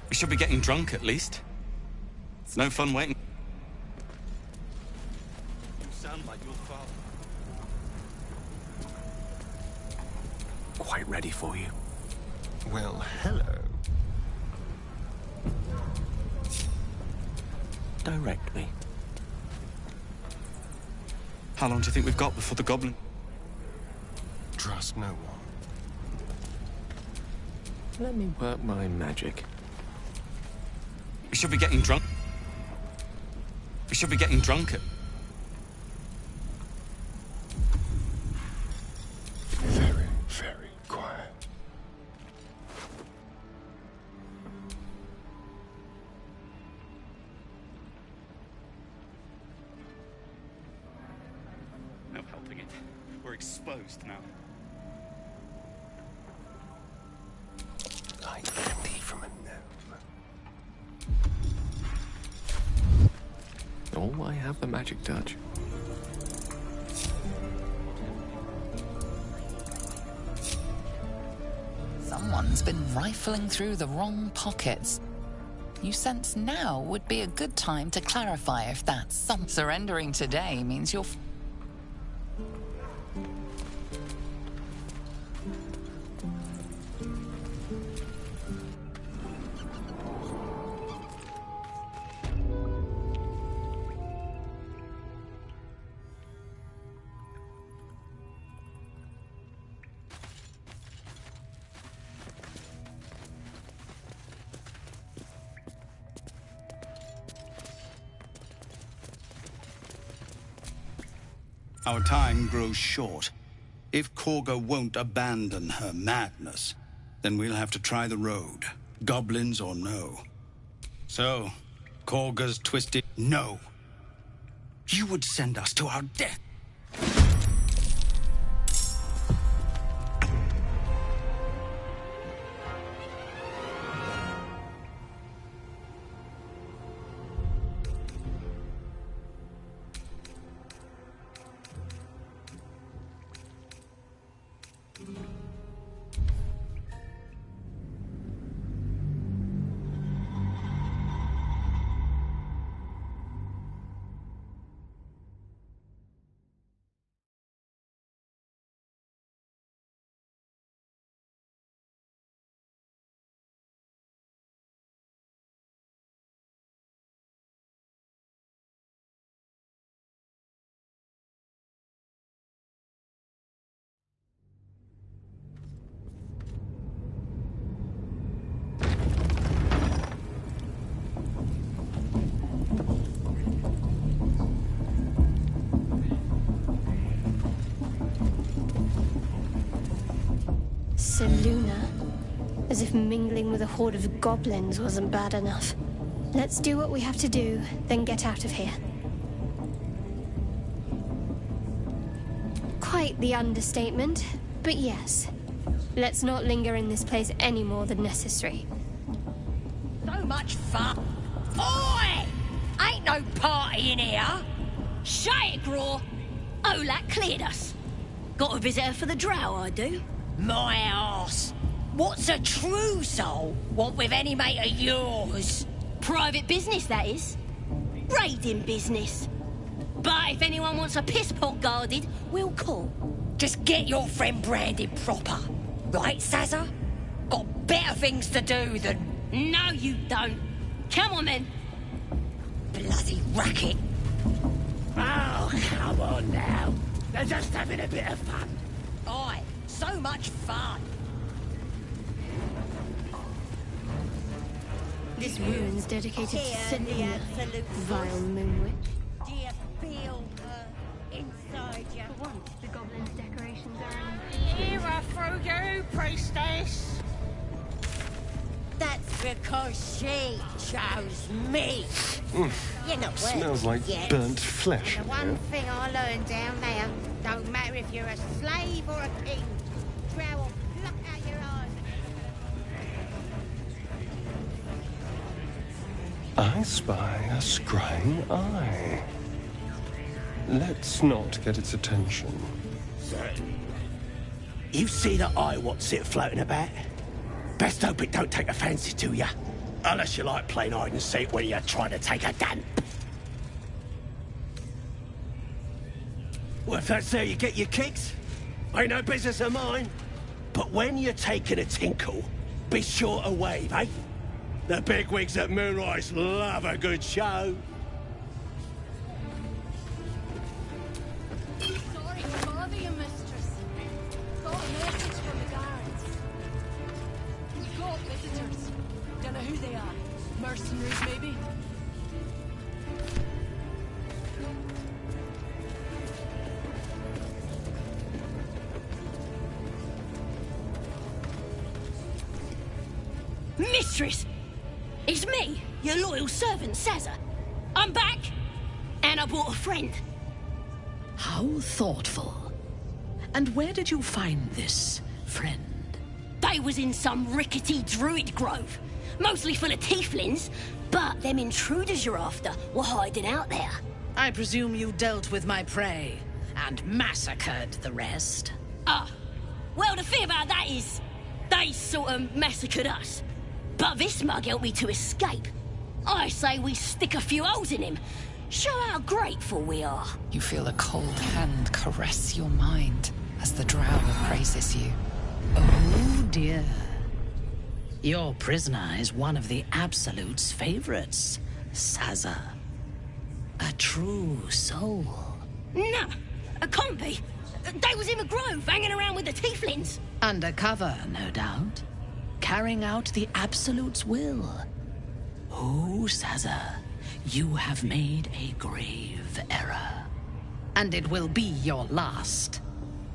We should be getting drunk, at least. It's no fun waiting. You sound like your father. Quite ready for you. Well, hello. Direct me. How long do you think we've got before the goblin? Trust no one. Let me work my magic. We should be getting drunk. We should be getting drunk at... Very, very quiet. No helping it. We're exposed now. Like candy from a gnome. Oh, I have the magic touch. Someone's been rifling through the wrong pockets. You sense now would be a good time to clarify if that's some. Surrendering today means you're... Our time grows short. If Korga won't abandon her madness, then we'll have to try the road, goblins or no. So, Korga's twisted... No! You would send us to our death! Luna, as if mingling with a horde of goblins wasn't bad enough. Let's do what we have to do, then get out of here. Quite the understatement, but yes. Let's not linger in this place any more than necessary. So much fun. Oi! Ain't no party in here. Shut it, Graw. Olak cleared us. Got a visitor for the drow, I do. My arse. What's a true soul want with any mate of yours? Private business, that is. Raiding business. But if anyone wants a piss pot guarded, we'll call. Just get your friend branded proper. Right, Sazza? Got better things to do than... No, you don't. Come on, then. Bloody racket. Oh, come on now. They're just having a bit of fun. Aye, so much fun. This ruin's dedicated to Selena, vile moon witch. Do you feel her inside you? For once, the goblin's decorations are in... Here through you, priestess! That's because she chose me. You're not worth Smells like yet. burnt flesh. The one thing I learned down there, don't matter if you're a slave or a king, Drow will pluck out your eyes. I spy a scrying eye. Let's not get its attention. So, you see that eye what's it floating about? Best hope it don't take a fancy to you. Unless you like playing hide and seek when you're trying to take a dump. Well, if that's how you get your kicks, ain't no business of mine. But when you're taking a tinkle, be sure to wave, eh? The bigwigs at Moonrise love a good show. Sorry to bother you, mistress. Got a message from the guards. We've got visitors. Don't know who they are. Mercenaries, maybe? Mistress! It's me, your loyal servant, Sazza. I'm back, and I brought a friend. How thoughtful. And where did you find this friend? They was in some rickety druid grove, mostly full of tieflings, but them intruders you're after were hiding out there. I presume you dealt with my prey and massacred the rest. Well, the thing about that is, they sort of massacred us. But this mug helped me to escape. I say we stick a few holes in him. Show how grateful we are. You feel a cold hand caress your mind as the drow praises you. Oh dear. Your prisoner is one of the Absolute's favorites, Sazza. A true soul. Nah, a can't be. They was in the grove, hanging around with the tieflings. Undercover, no doubt. Carrying out the Absolute's will. Oh, Sazza, you have made a grave error. And it will be your last.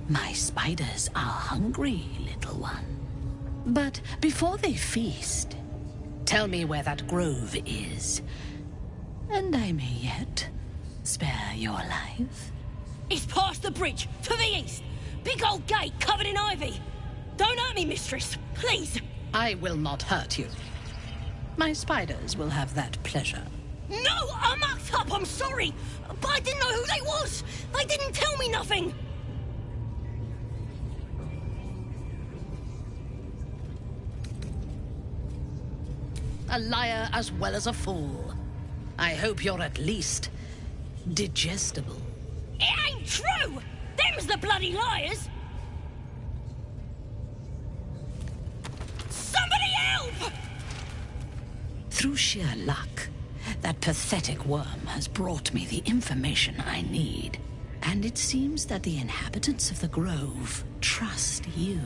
My spiders are hungry, little one. But before they feast, tell me where that grove is. And I may yet spare your life. It's past the bridge, to the east. Big old gate covered in ivy. Don't hurt me, mistress, please. I will not hurt you. My spiders will have that pleasure. No, I mucked up, I'm sorry. But I didn't know who they was. They didn't tell me nothing. A liar as well as a fool. I hope you're at least digestible. It ain't true. Them's the bloody liars. Somebody help! Through sheer luck, that pathetic worm has brought me the information I need. And it seems that the inhabitants of the Grove trust you.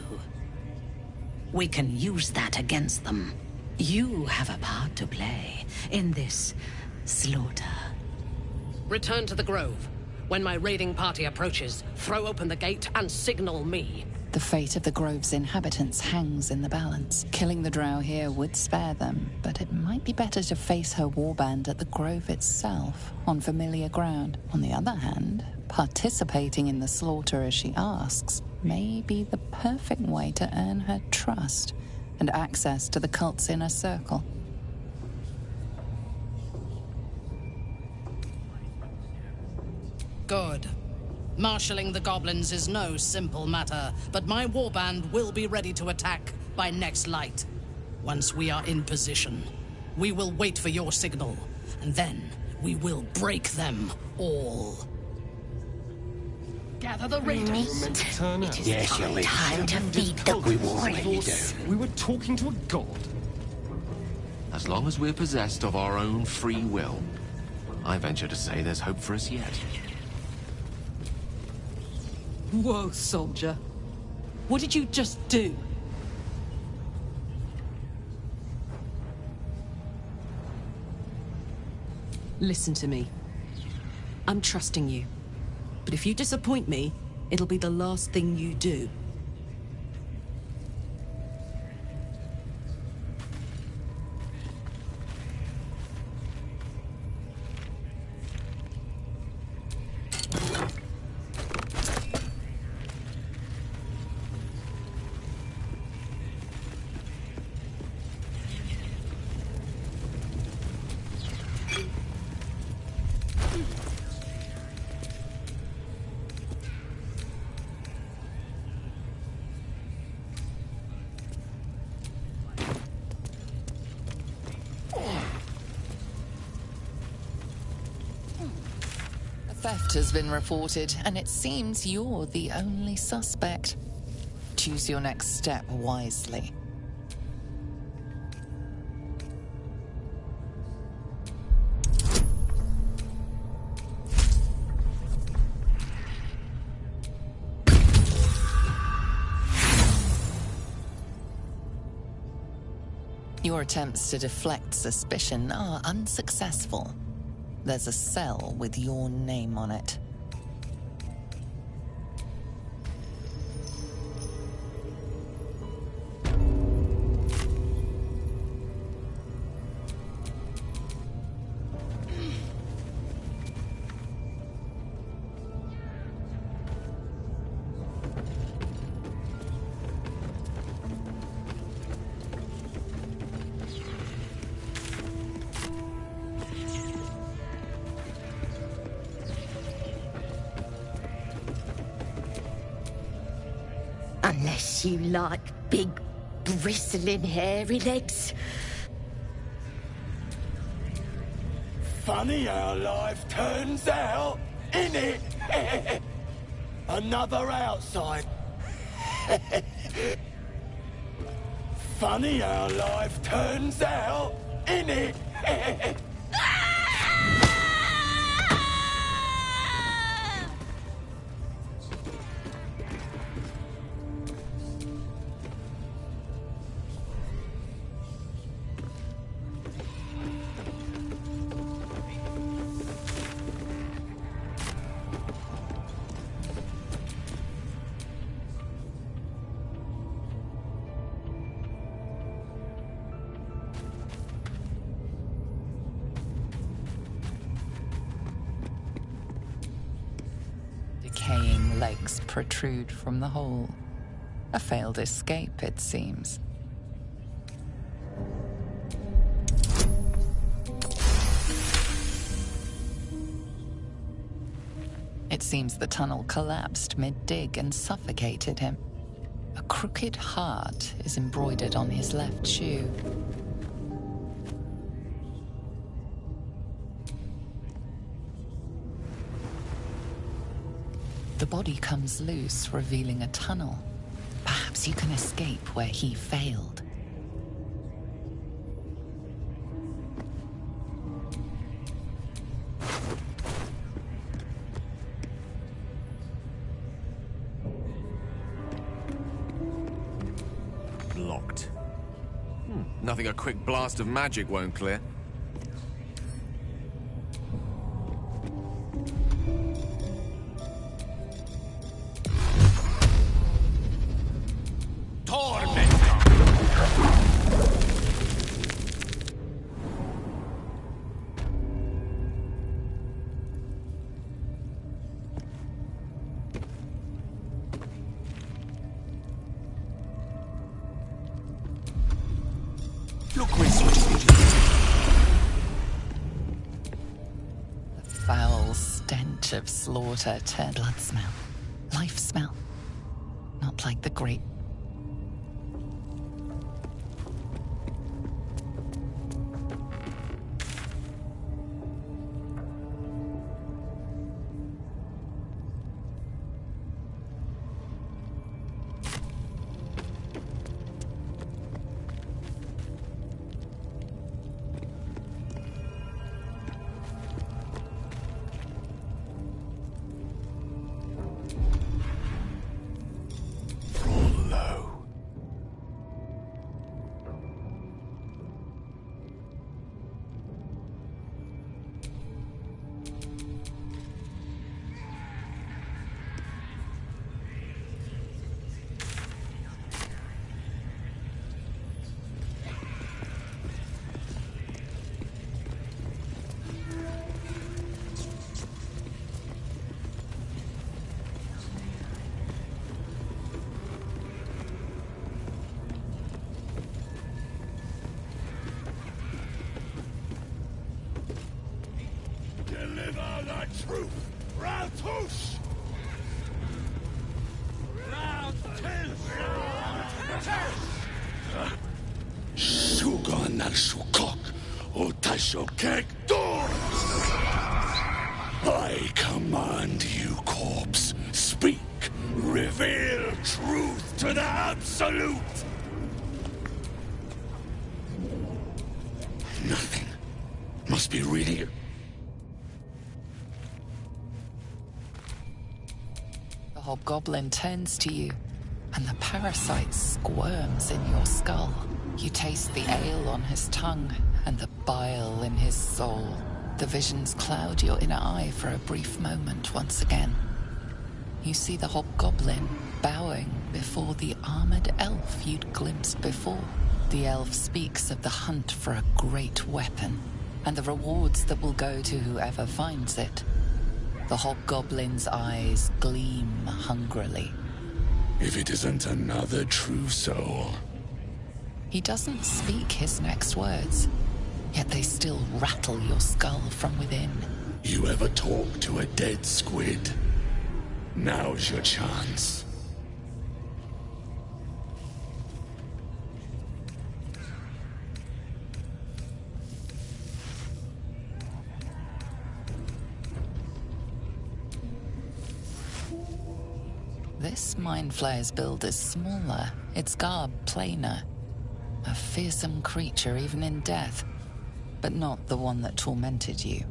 We can use that against them. You have a part to play in this slaughter. Return to the Grove. When my raiding party approaches, throw open the gate and signal me. The fate of the Grove's inhabitants hangs in the balance. Killing the drow here would spare them, but it might be better to face her warband at the Grove itself, on familiar ground. On the other hand, participating in the slaughter as she asks may be the perfect way to earn her trust and access to the cult's inner circle. Good. Marshalling the goblins is no simple matter, but my warband will be ready to attack by next light. Once we are in position, we will wait for your signal, and then we will break them all. Gather the raiders. Yes, you're in. Time to feed the We will let you do. We were talking to a god. As long as we're possessed of our own free will, I venture to say there's hope for us yet. Whoa, soldier. What did you just do? Listen to me. I'm trusting you. But if you disappoint me, it'll be the last thing you do. Theft has been reported, and it seems you're the only suspect. Choose your next step wisely. Your attempts to deflect suspicion are unsuccessful. There's a cell with your name on it. Unless you like big, bristling, hairy legs. Funny how life turns out, innit? Another outside. Funny how life turns out, innit? Decaying legs protrude from the hole. A failed escape, it seems. It seems the tunnel collapsed mid-dig and suffocated him. A crooked heart is embroidered on his left shoe. The body comes loose, revealing a tunnel. Perhaps you can escape where he failed. Locked. Nothing a quick blast of magic won't clear. Look, we're switching. The foul stench of slaughter turned blood smell. Life smell. Not like the great. shukok, utashokek door. I command you, corpse. Speak. Reveal truth to the Absolute. Nothing. Must be reading it. The hobgoblin turns to you, and the parasite squirms in your skull. You taste the ale on his tongue and the bile in his soul. The visions cloud your inner eye for a brief moment once again. You see the hobgoblin bowing before the armored elf you'd glimpsed before. The elf speaks of the hunt for a great weapon, and the rewards that will go to whoever finds it. The hobgoblin's eyes gleam hungrily. If it isn't another true soul. He doesn't speak his next words, yet they still rattle your skull from within. You ever talk to a dead squid? Now's your chance. This Mind Flayer's build is smaller, its garb plainer. A fearsome creature even in death, but not the one that tormented you.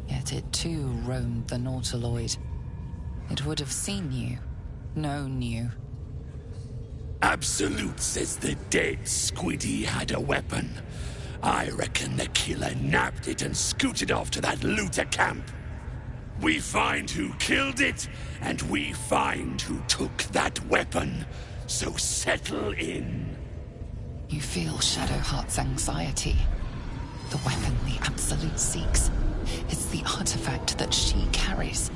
Yet it too roamed the Nautiloid. It would have seen you, known you. Absolute says the dead squiddy had a weapon. I reckon the killer nabbed it and scooted off to that looter camp. We find who killed it, and we find who took that weapon. So settle in. You feel Shadowheart's anxiety. The weapon the Absolute seeks. It's the artifact that she carries.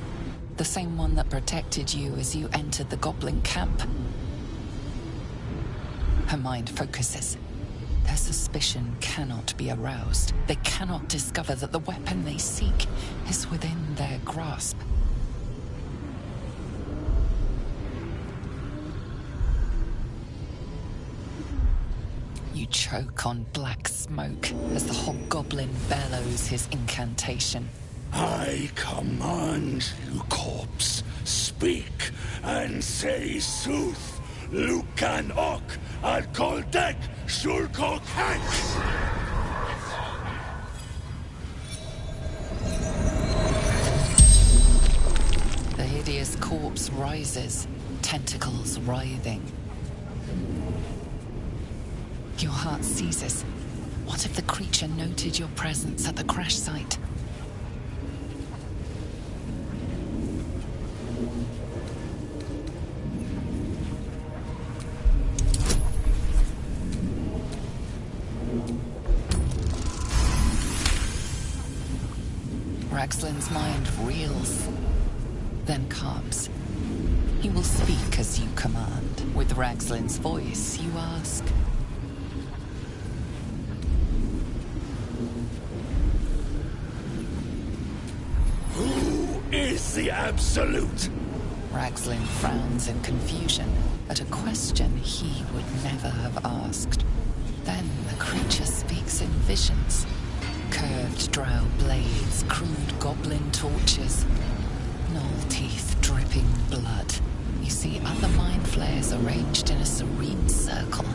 The same one that protected you as you entered the goblin camp. Her mind focuses. Their suspicion cannot be aroused. They cannot discover that the weapon they seek is within their grasp. You choke on black smoke as the hobgoblin bellows his incantation. I command you, corpse. Speak and say sooth. Lucan ok al koldek shulkok hank. The hideous corpse rises, tentacles writhing. Your heart seizes. What if the creature noted your presence at the crash site? Ragslin's mind reels, then calms. He will speak as you command. With Ragslin's voice, you ask. Who is the Absolute? Ragslin frowns in confusion at a question he would never have asked. Then the creature speaks in visions. Curved drow blades, crude goblin torches, gnoll teeth dripping blood. You see other mind flayers arranged in a serene circle.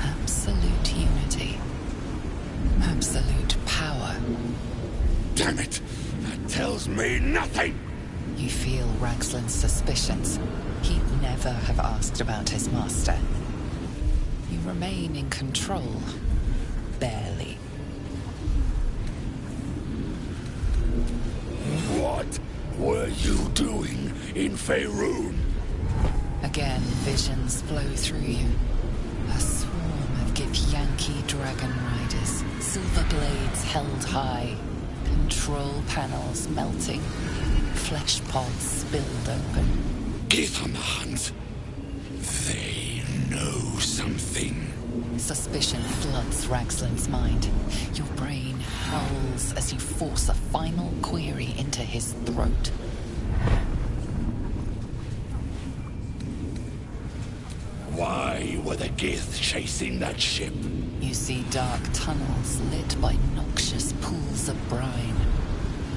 Absolute unity. Absolute power. Damn it! That tells me nothing! You feel Ragslin's suspicions. He'd never have asked about his master. You remain in control. Barely. What were you doing in Faerun? Again, visions flow through you. A swarm of Githyanki dragon riders, silver blades held high, control panels melting, flesh pods spilled open. Gith on the hunt. They know something. Suspicion floods Ragslin's mind. Your brain howls as you force a final query into his throat. Why Why were the Gith chasing that ship? You see dark tunnels lit by noxious pools of brine.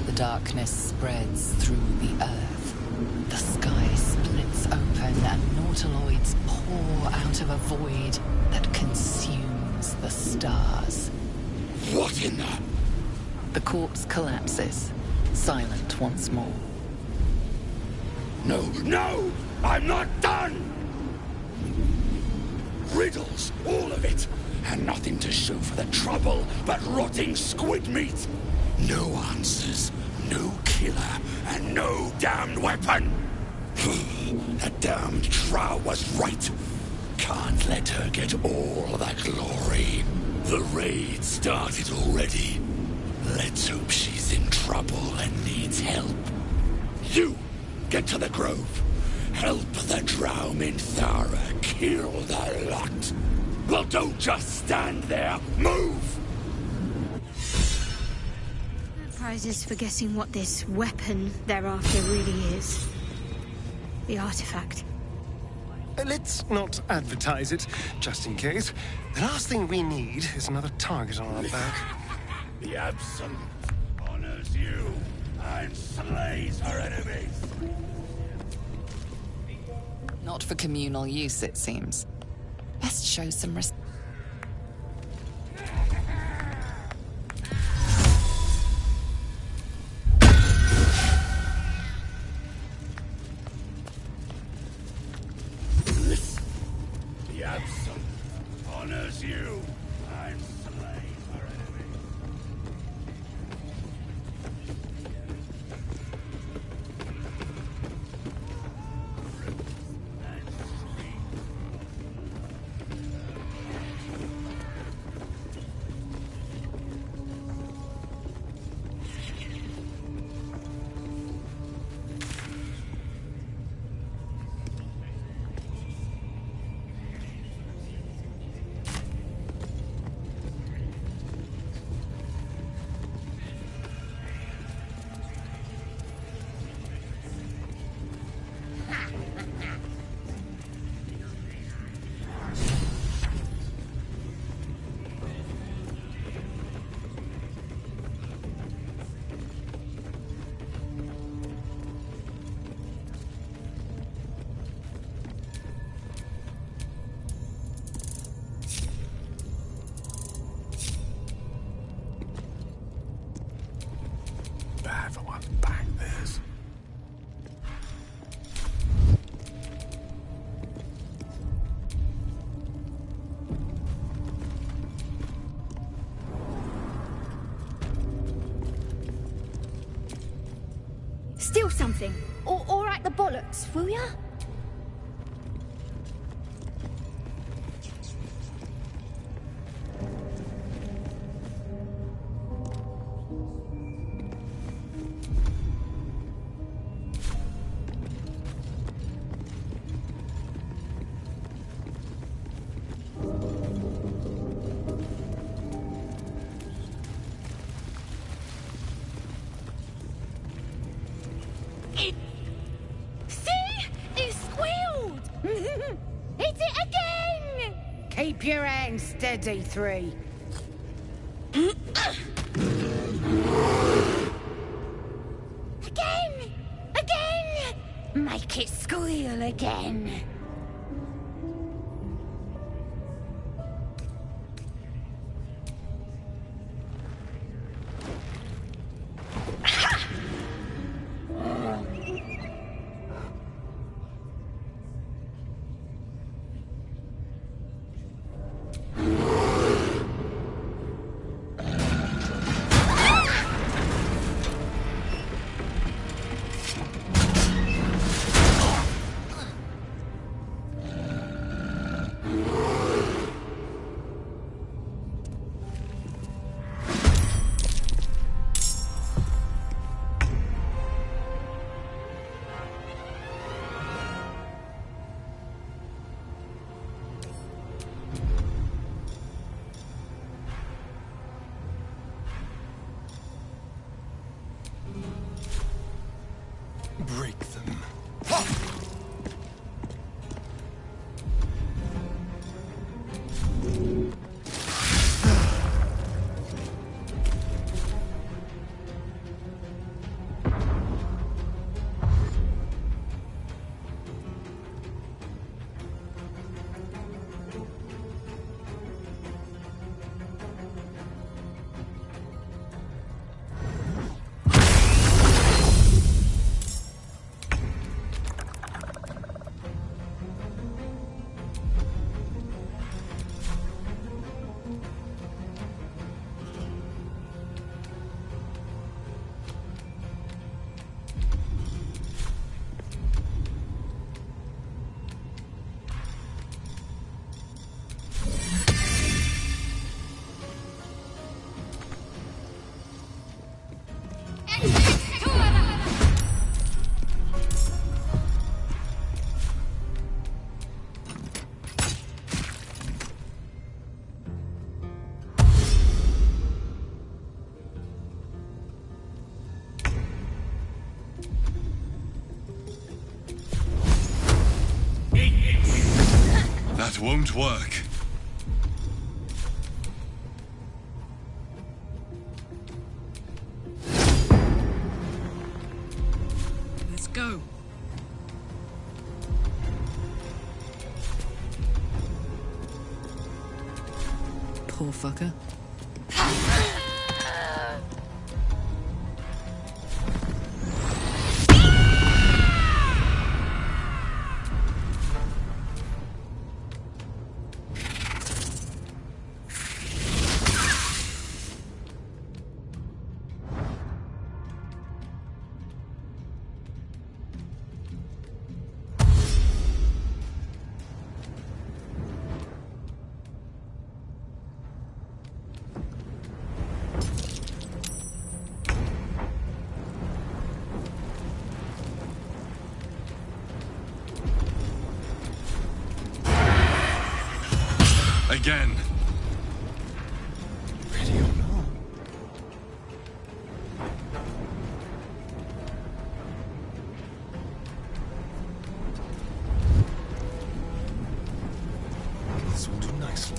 The darkness spreads through the earth. The sky splits open and nautiloids pour out of a void that consumes the stars. What in the... The corpse collapses, silent once more. No, no! I'm not done! Riddles, all of it, and nothing to show for the trouble but rotting squid meat. No answers, no killer, and no damned weapon. That damned Drow was right. Can't let her get all that glory. The raid started already. Let's hope she's in trouble and needs help. You, get to the grove. Help the Drow Minthara kill the lot. Well, don't just stand there. Move! Prizes for guessing what this weapon they're after really is. The artifact. Let's not advertise it, just in case. The last thing we need is another target on our back. The Absolute honors you and slays her enemies. Not for communal use, it seems. Best show some respect. The Absolute honors you and slays her enemies. Bad for one's back, this. Steal something. Or write the bollocks, will ya? Keep your hands steady, Bg3. Again! Again! Make it squeal again. That won't work. Let's go. Poor fucker. Again. Ready or not? This will do nicely.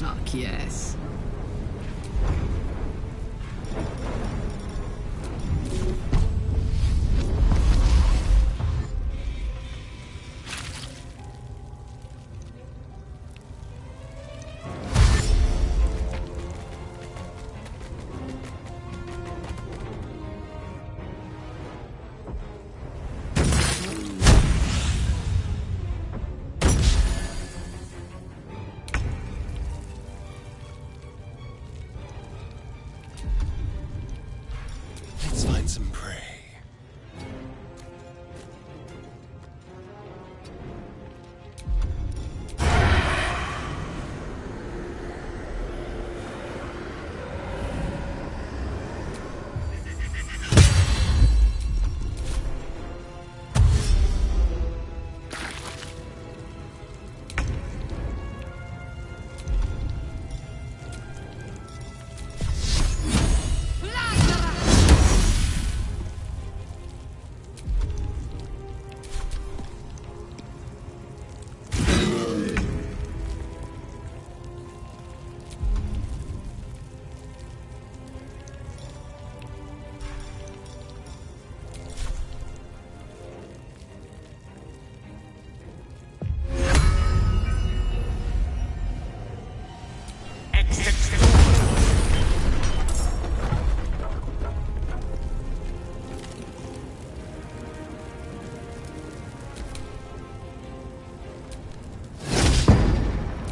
Fuck yes. Let's find some prey.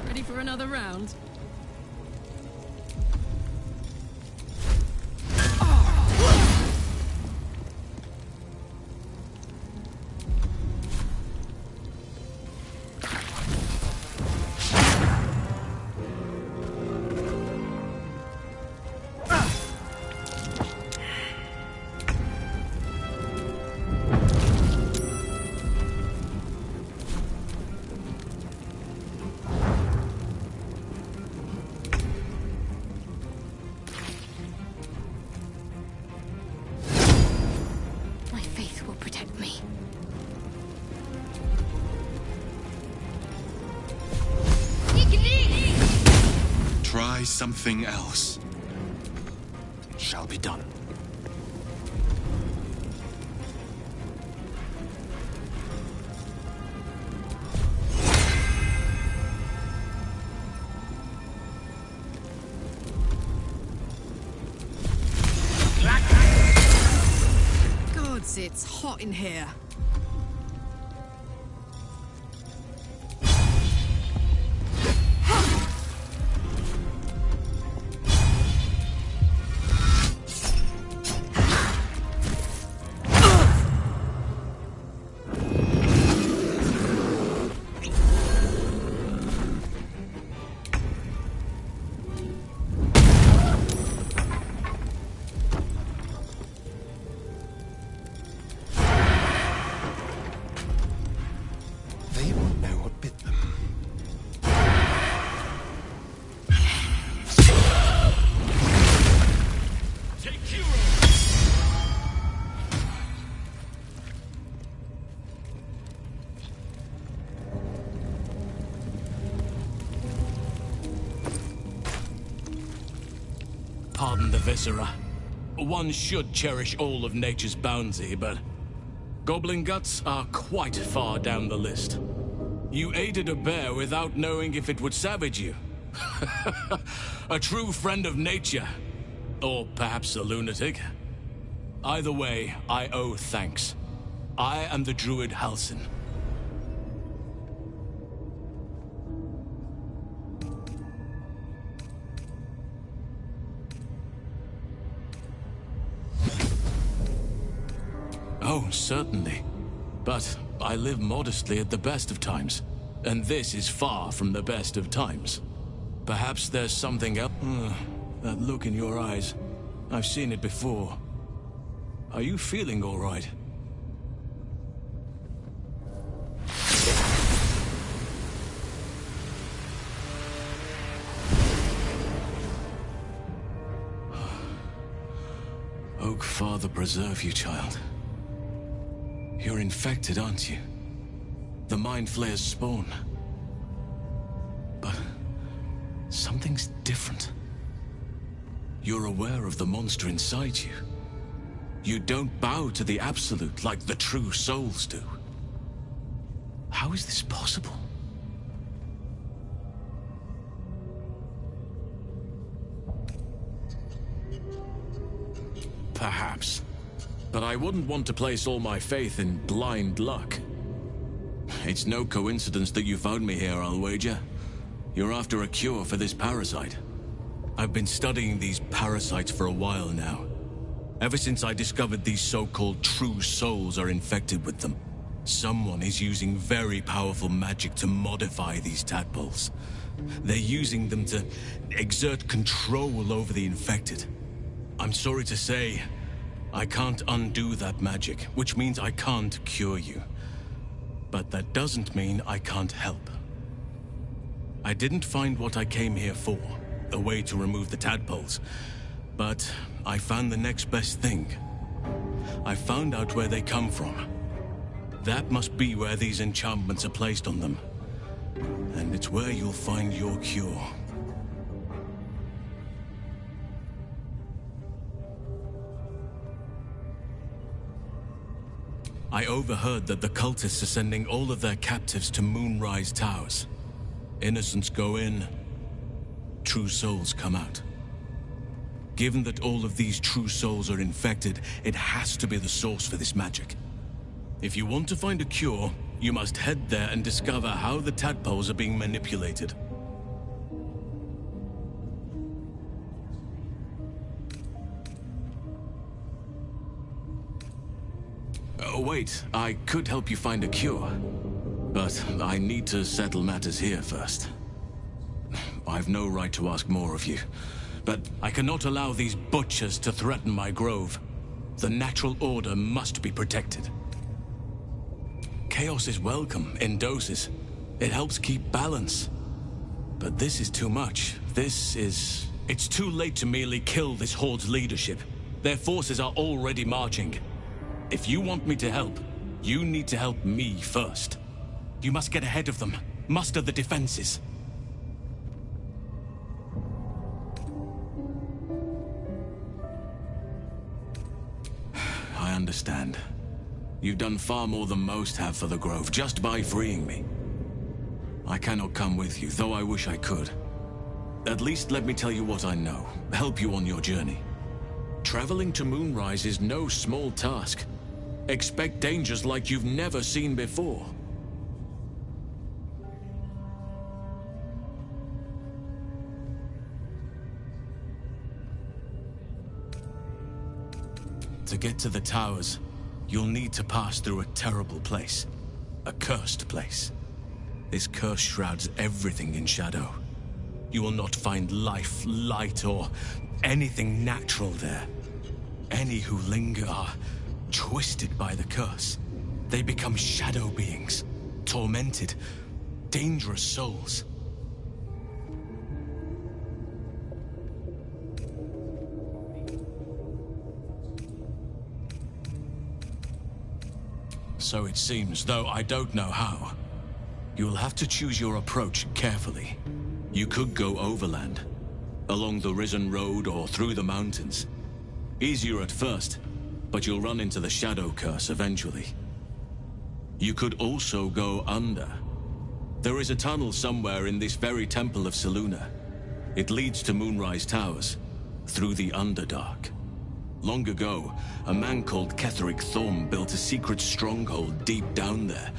Ready for another round? My faith will protect me. Try something else. shall be done. Gods, it's hot in here. They won't know what bit them. Pardon the viscera. One should cherish all of nature's bounty, but goblin guts are quite far down the list. You aided a bear without knowing if it would savage you. A true friend of nature. Or perhaps a lunatic. Either way, I owe thanks. I am the druid Halsin. Oh, certainly. But I live modestly at the best of times. And this is far from the best of times. Perhaps there's something else. That look in your eyes. I've seen it before. Are you feeling all right? Oak Father preserve you, child. You're infected, aren't you? The Mind Flayer's spawn. But something's different. You're aware of the monster inside you. You don't bow to the Absolute like the true souls do. How is this possible? Perhaps. But I wouldn't want to place all my faith in blind luck. It's no coincidence that you found me here, I'll wager. You're after a cure for this parasite. I've been studying these parasites for a while now. Ever since I discovered these so-called true souls are infected with them. Someone is using very powerful magic to modify these tadpoles. They're using them to exert control over the infected. I'm sorry to say, I can't undo that magic, which means I can't cure you. But that doesn't mean I can't help. I didn't find what I came here for, a way to remove the tadpoles, but I found the next best thing. I found out where they come from. That must be where these enchantments are placed on them. And it's where you'll find your cure. I overheard that the cultists are sending all of their captives to Moonrise Towers. Innocents go in, true souls come out. Given that all of these true souls are infected, it has to be the source for this magic. If you want to find a cure, you must head there and discover how the tadpoles are being manipulated. Oh, wait, I could help you find a cure. But I need to settle matters here first. I've no right to ask more of you, but I cannot allow these butchers to threaten my grove. The natural order must be protected. Chaos is welcome in doses. It helps keep balance. But this is too much. It's too late to merely kill this horde's leadership. Their forces are already marching. If you want me to help, you need to help me first. You must get ahead of them, muster the defenses. understand. You've done far more than most have for the Grove, just by freeing me. I cannot come with you, though I wish I could. At least let me tell you what I know, help you on your journey. Traveling to Moonrise is no small task. Expect dangers like you've never seen before. To get to the towers, you'll need to pass through a terrible place. A cursed place. This curse shrouds everything in shadow. You will not find life, light, or anything natural there. Any who linger are twisted by the curse. They become shadow beings, tormented, dangerous souls. So it seems, though I don't know how. You'll have to choose your approach carefully. You could go overland, along the Risen Road or through the mountains. Easier at first, but you'll run into the Shadow Curse eventually. You could also go under. There is a tunnel somewhere in this very Temple of Selûne. It leads to Moonrise Towers, through the Underdark. Long ago, a man called Ketheric Thorm built a secret stronghold deep down there,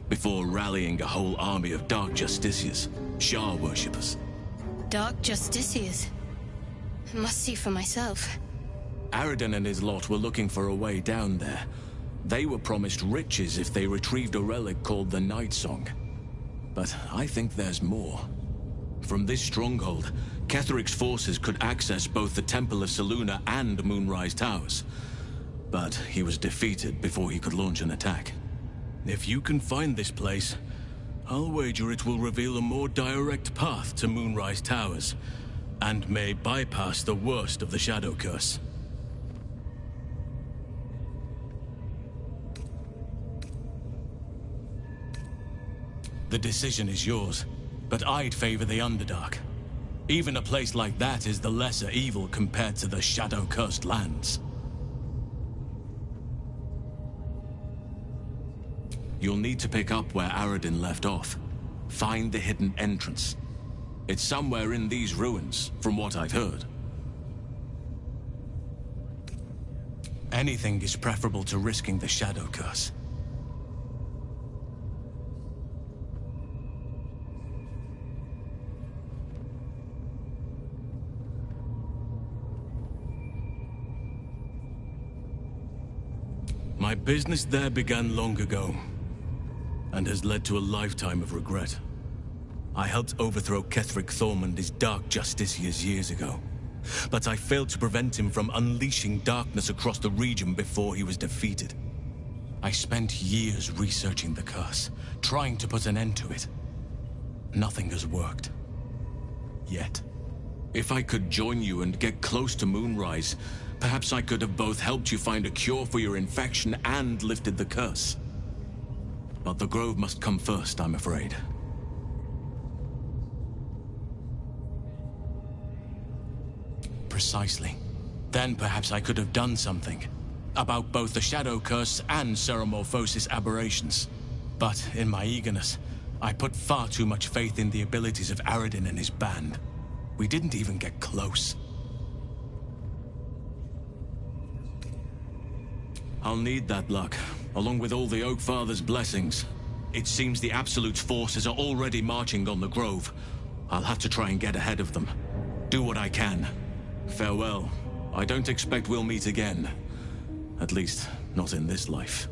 before rallying a whole army of Dark Justiciars, Shah worshippers. Dark Justiciars? I must see for myself. Aradin and his lot were looking for a way down there. They were promised riches if they retrieved a relic called the Night Song. But I think there's more. From this stronghold, Ketheric's forces could access both the Temple of Selûne and Moonrise Towers. But he was defeated before he could launch an attack. If you can find this place, I'll wager it will reveal a more direct path to Moonrise Towers, and may bypass the worst of the Shadow Curse. The decision is yours, but I'd favor the Underdark. Even a place like that is the lesser evil compared to the Shadow-cursed lands. You'll need to pick up where Aradin left off. Find the hidden entrance. It's somewhere in these ruins, from what I've heard. Anything is preferable to risking the Shadow Curse. My business there began long ago, and has led to a lifetime of regret. I helped overthrow Ketheric Thorm and his Dark Justiciars years ago, but I failed to prevent him from unleashing darkness across the region before he was defeated. I spent years researching the curse, trying to put an end to it. Nothing has worked. Yet. If I could join you and get close to Moonrise, perhaps I could have both helped you find a cure for your infection and lifted the curse. But the Grove must come first, I'm afraid. Precisely. Then perhaps I could have done something about both the Shadow Curse and Ceremorphosis aberrations. But in my eagerness, I put far too much faith in the abilities of Aradin and his band. We didn't even get close. I'll need that luck, along with all the Oak Father's blessings. It seems the Absolute's forces are already marching on the Grove. I'll have to try and get ahead of them. Do what I can. Farewell. I don't expect we'll meet again. At least, not in this life.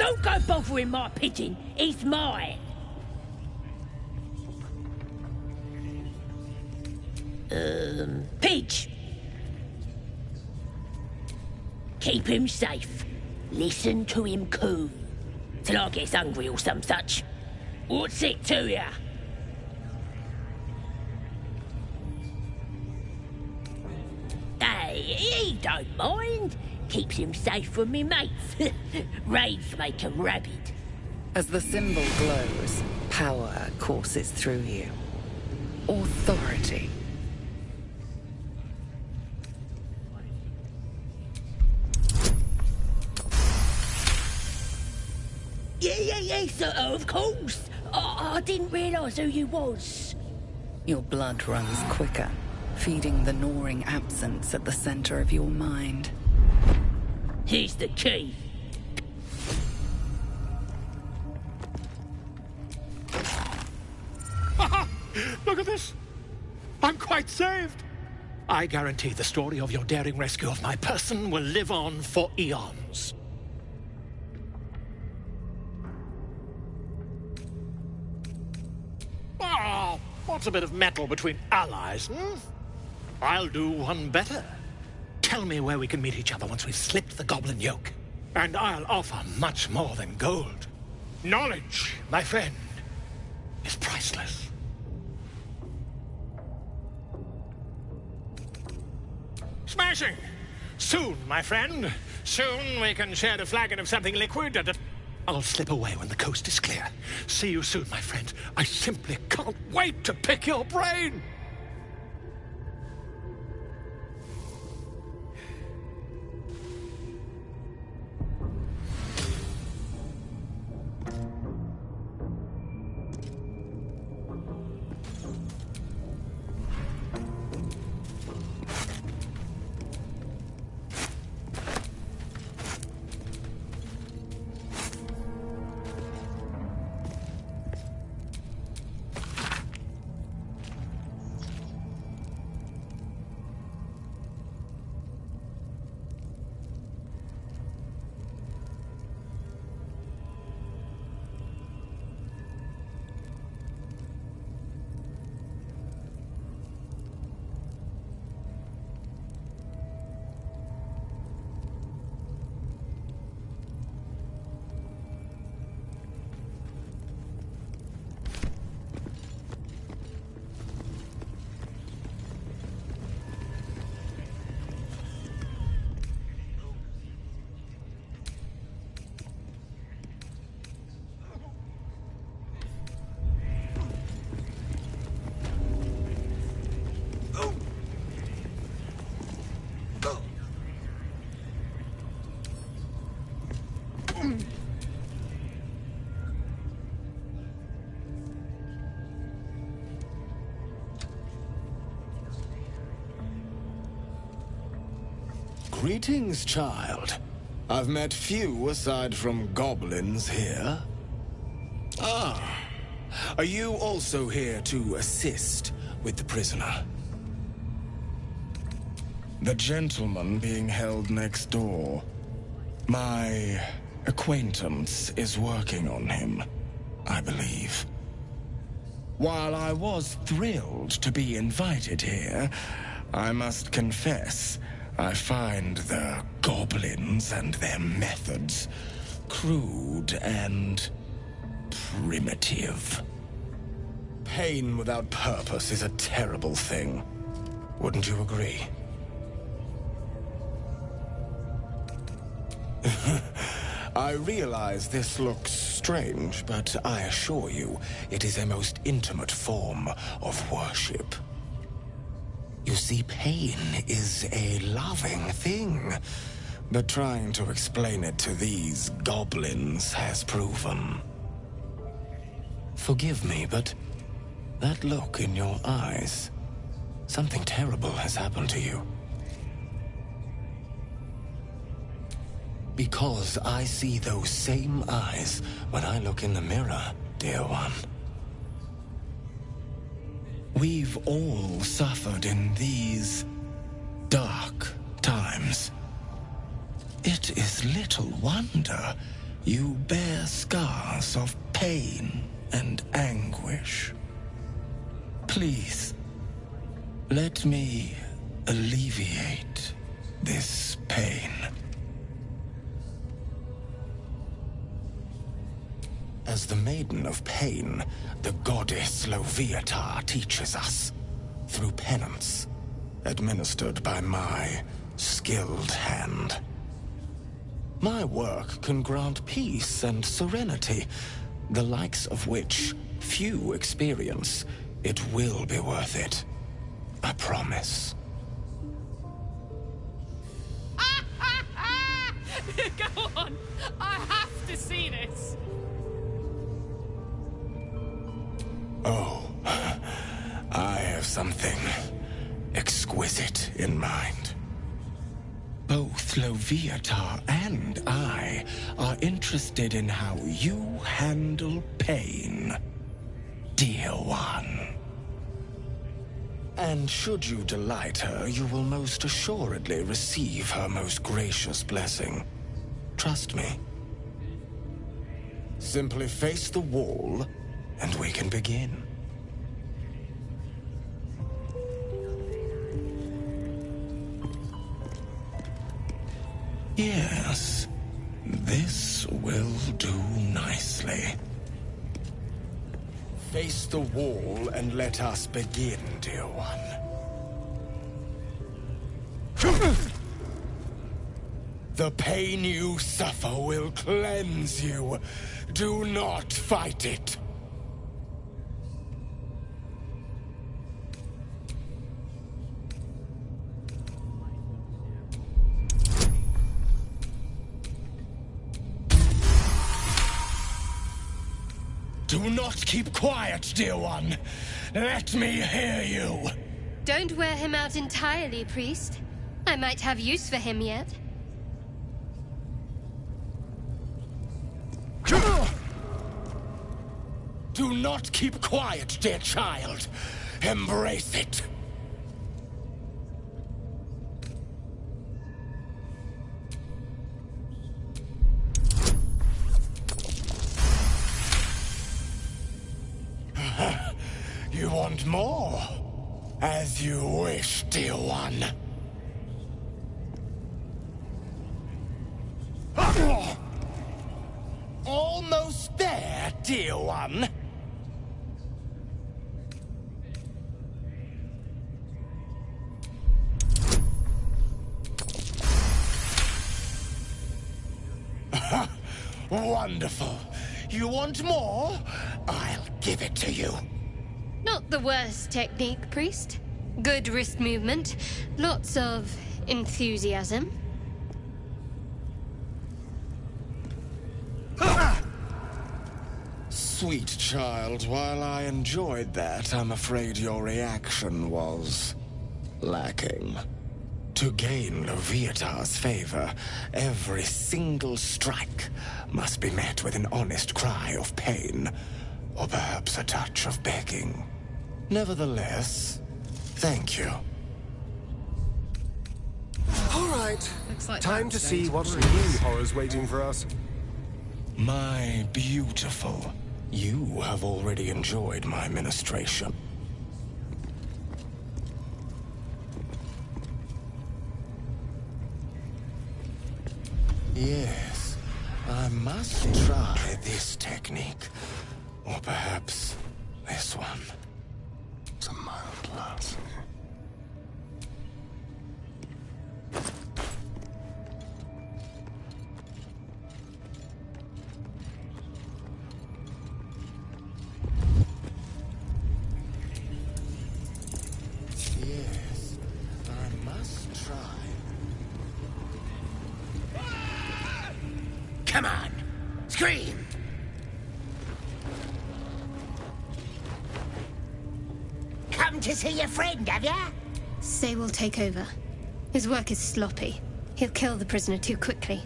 Don't go bothering my pigeon. He's mine. Pidge. Keep him safe. Listen to him coo. Till I gets hungry or some such. What's it to ya? Hey, he don't mind. Keeps him safe from me mates. Raids make him rabid. As the symbol glows, power courses through you. Authority. Yeah, sir, of course. I didn't realise who you was. Your blood runs quicker, feeding the gnawing absence at the center of your mind. Here's the key. Look at this. I'm quite saved. I guarantee the story of your daring rescue of my person will live on for eons. Oh, what's a bit of metal between allies, I'll do one better. Tell me where we can meet each other once we've slipped the goblin yoke. And I'll offer much more than gold. Knowledge, my friend, is priceless. Smashing! Soon, my friend. Soon we can share a flagon of something liquid and I'll slip away when the coast is clear. See you soon, my friend. I simply can't wait to pick your brain! Greetings, child. I've met few aside from goblins here. Ah, are you also here to assist with the prisoner? The gentleman being held next door. My acquaintance is working on him, I believe. While I was thrilled to be invited here, I must confess, I find the goblins and their methods crude and primitive. Pain without purpose is a terrible thing. Wouldn't you agree? I realize this looks strange, but I assure you, it is a most intimate form of worship. You see, pain is a loving thing, but trying to explain it to these goblins has proven. Forgive me, but that look in your eyes, something terrible has happened to you. Because I see those same eyes when I look in the mirror, dear one. We've all suffered in these dark times. It is little wonder You bear scars of pain and anguish. Please, let me alleviate this pain. As the Maiden of Pain, the goddess Loviatar teaches us, through penance, administered by my skilled hand. My work can grant peace and serenity, the likes of which few experience. It will be worth it. I promise. Go on! I have to see this! Oh, I have something exquisite in mind. Both Loviatar and I are interested in how you handle pain, dear one. And should you delight her, you will most assuredly receive her most gracious blessing. Trust me. Simply face the wall, and we can begin. Yes, this will do nicely. Face the wall and let us begin, dear one. The pain you suffer will cleanse you. Do not fight it. Do not keep quiet, dear one. Let me hear you. Don't wear him out entirely, priest. I might have use for him yet. Do not keep quiet, dear child. Embrace it. You want more? As you wish, dear one. Almost there, dear one. Wonderful. You want more? I'll give it to you. Not the worst technique, priest. Good wrist movement. Lots of enthusiasm. Sweet child, while I enjoyed that, I'm afraid your reaction was lacking. To gain Loviatar's favor, every single strike must be met with an honest cry of pain, or perhaps a touch of begging. Nevertheless, thank you. All right. Like time to see what new horror's waiting for us. My beautiful, you have already enjoyed my ministration. Yes, I must try this technique. Or perhaps this one. It's a mild lass. Yes, I must try. Come on! Scream! Come to see your friend, have ya? Say we'll take over. His work is sloppy. He'll kill the prisoner too quickly.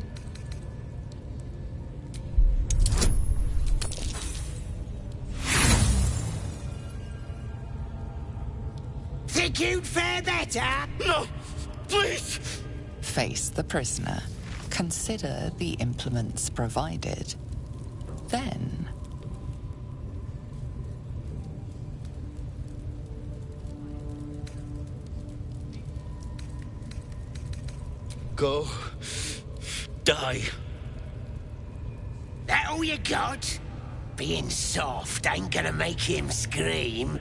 Think you'd fare better? No! Please! Face the prisoner. Consider the implements provided. Then... Go. Die. That all you got? Being soft ain't gonna make him scream.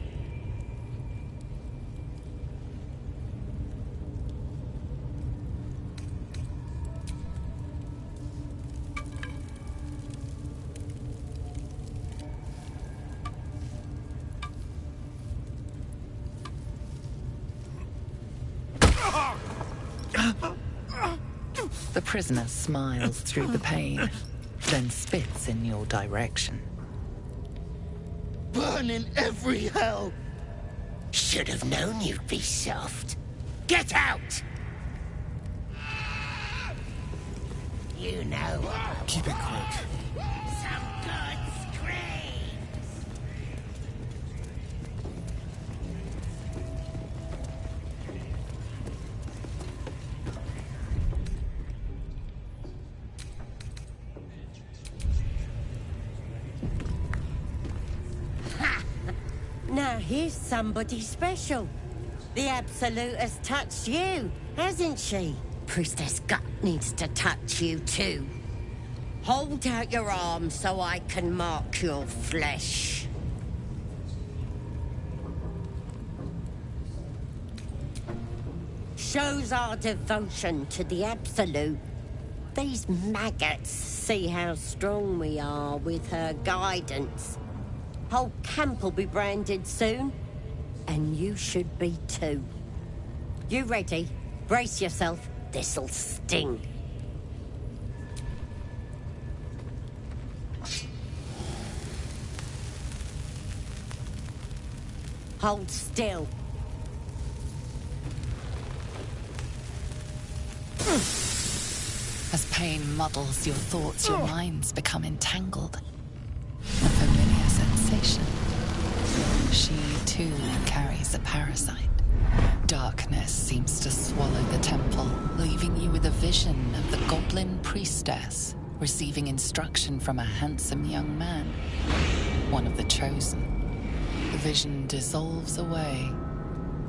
The prisoner smiles through the pain, then spits in your direction. Burn in every hell! Should have known you'd be soft. Get out! You know what? Keep it quick. Some good screams! Now here's somebody special. The Absolute has touched you, hasn't she? Priestess Gut needs to touch you too. Hold out your arm so I can mark your flesh. Shows our devotion to the Absolute. These maggots see how strong we are with her guidance. Whole camp will be branded soon, and you should be too. You ready? Brace yourself. This'll sting. Hold still. As pain muddles your thoughts, your minds become entangled. A familiar sensation. She, too, carries a parasite. Darkness seems to swallow the temple, leaving you with a vision of the goblin priestess receiving instruction from a handsome young man, one of the chosen. The vision dissolves away.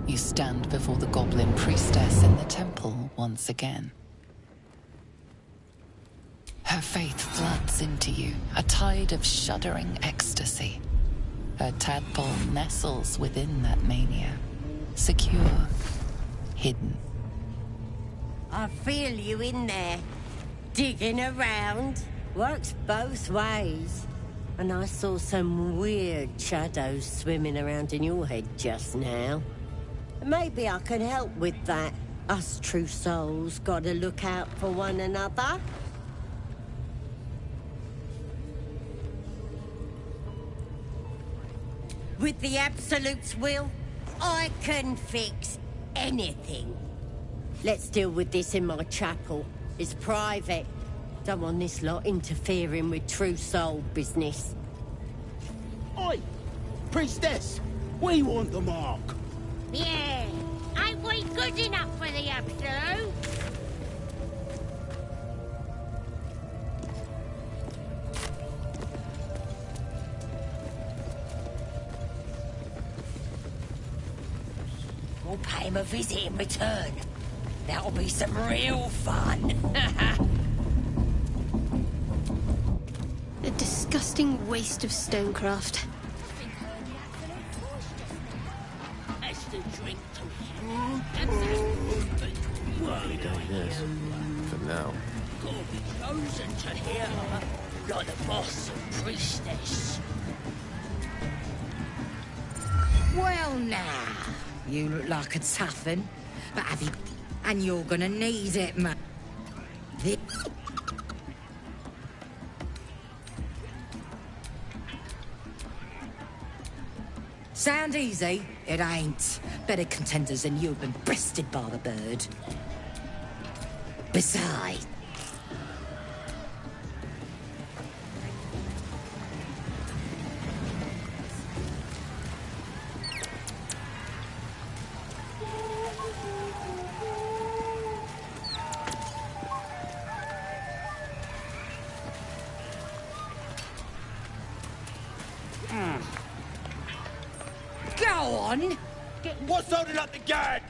You stand before the goblin priestess in the temple once again. Her faith floods into you, a tide of shuddering ecstasy. Her tadpole nestles within that mania, secure, hidden. I feel you in there, digging around. Works both ways. And I saw some weird shadows swimming around in your head just now. Maybe I can help with that. Us true souls gotta look out for one another. With the Absolute's will, I can fix anything. Let's deal with this in my chapel. It's private. Don't want this lot interfering with true soul business. Oi! Priestess! We want the mark! Yeah, ain't we good enough for the Absolute? We'll pay him a visit in return. That'll be some real fun. A disgusting waste of stonecraft. That's the drink to Probably doing this. For now. Gotta be chosen to hear her, like the boss and priestess. Well now, you look like a tough un, but have you... And you're gonna need it, man. Sound easy? It ain't. Better contenders than you have been breasted by the bird. Besides... on! What's holding up the guard?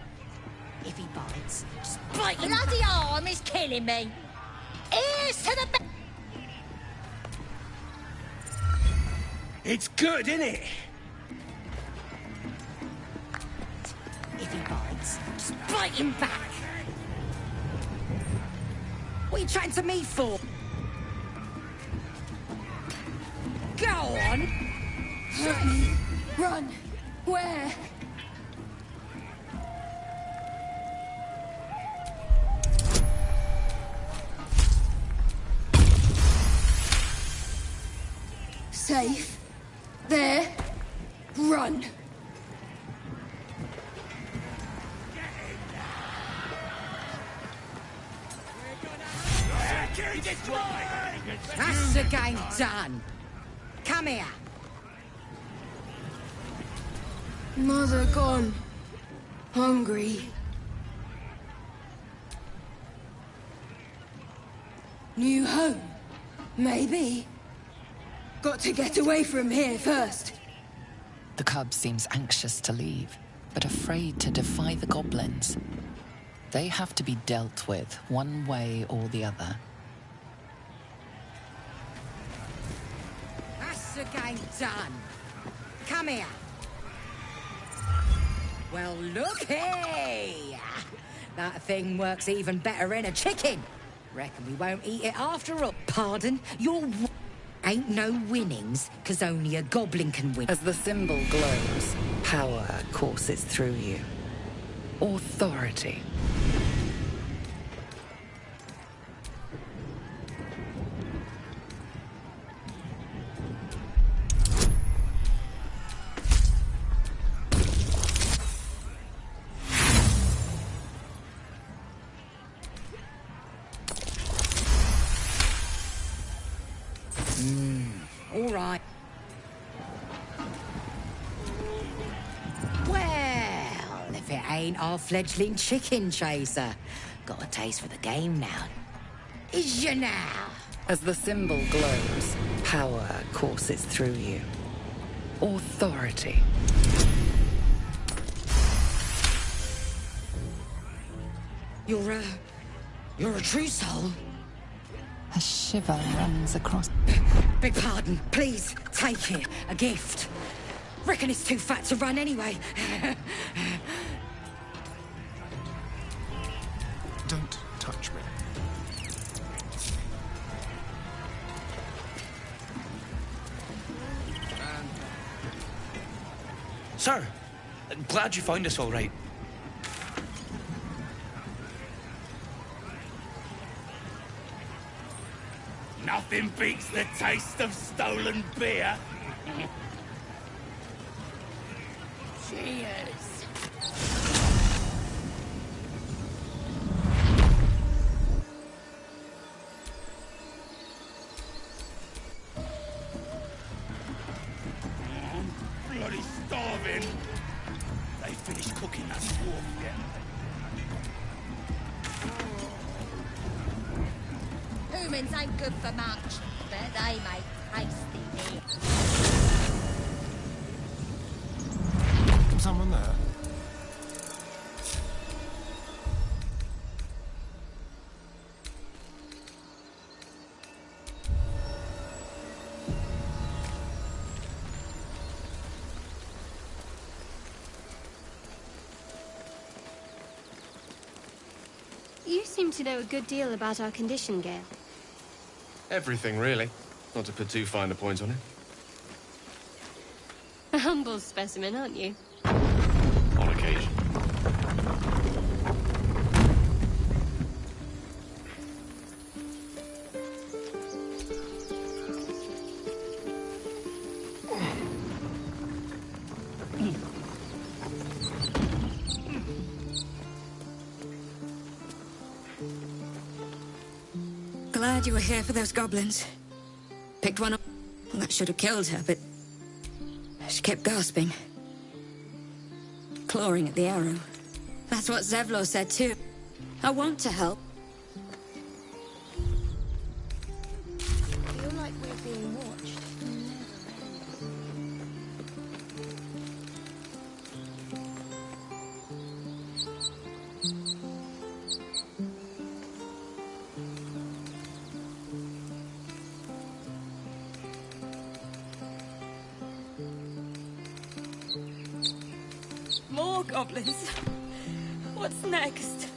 If he bites, just bite him. Bloody arm is killing me. Ears to the back. It's good, isn't it? If he bites, just bite him back. What are you chatting to me for? Go on! Run! Run! Where? Safe. There. Run. That's the game done. Come here. Mother gone. Hungry. New home. Maybe. Got to get away from here first. The cub seems anxious to leave, but afraid to defy the goblins. They have to be dealt with one way or the other. That's the game done. Come here. Well, look here. That thing works even better in a chicken. Reckon we won't eat it after all. Pardon? Ain't no winnings, 'cause only a goblin can win. As the symbol glows, power courses through you. Authority. All right. Well, if it ain't our fledgling chicken chaser. Got a taste for the game now. Is you now? As the symbol glows, power courses through you. Authority. You're a true soul. A shiver runs across. Beg pardon, please, take it. A gift. Reckon it's too fat to run anyway. Don't touch me. Sir, glad you found us all right. Nothing beats the taste of stolen beer. Cheers. I'm bloody starving. They finished cooking that dwarf yet? Humans ain't good for much, but they make tasty meat. Someone there? You seem to know a good deal about our condition, Gale. Everything, really. Not to put too fine a point on it. A humble specimen, aren't you? On occasion. Glad you were here for those goblins. Picked one up. Well, that should have killed her, but she kept gasping. Clawing at the arrow. That's what Zevlor said too. I want to help. I feel like we're being watched. goblins. What's next?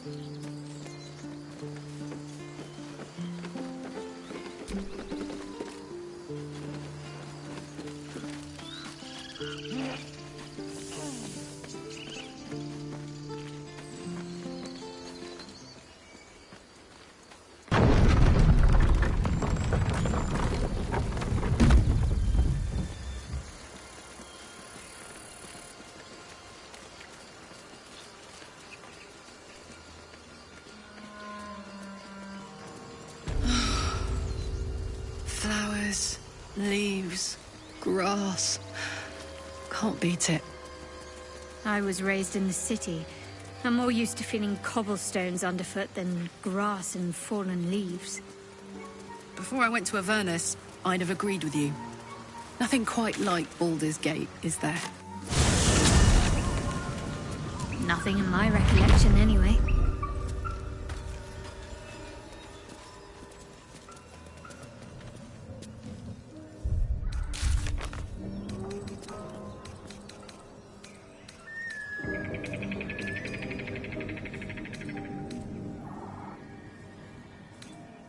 Flowers, leaves, grass. Can't beat it. I was raised in the city. I'm more used to feeling cobblestones underfoot than grass and fallen leaves. Before I went to Avernus, I'd have agreed with you. Nothing quite like Baldur's Gate, is there? Nothing in my recollection, anyway.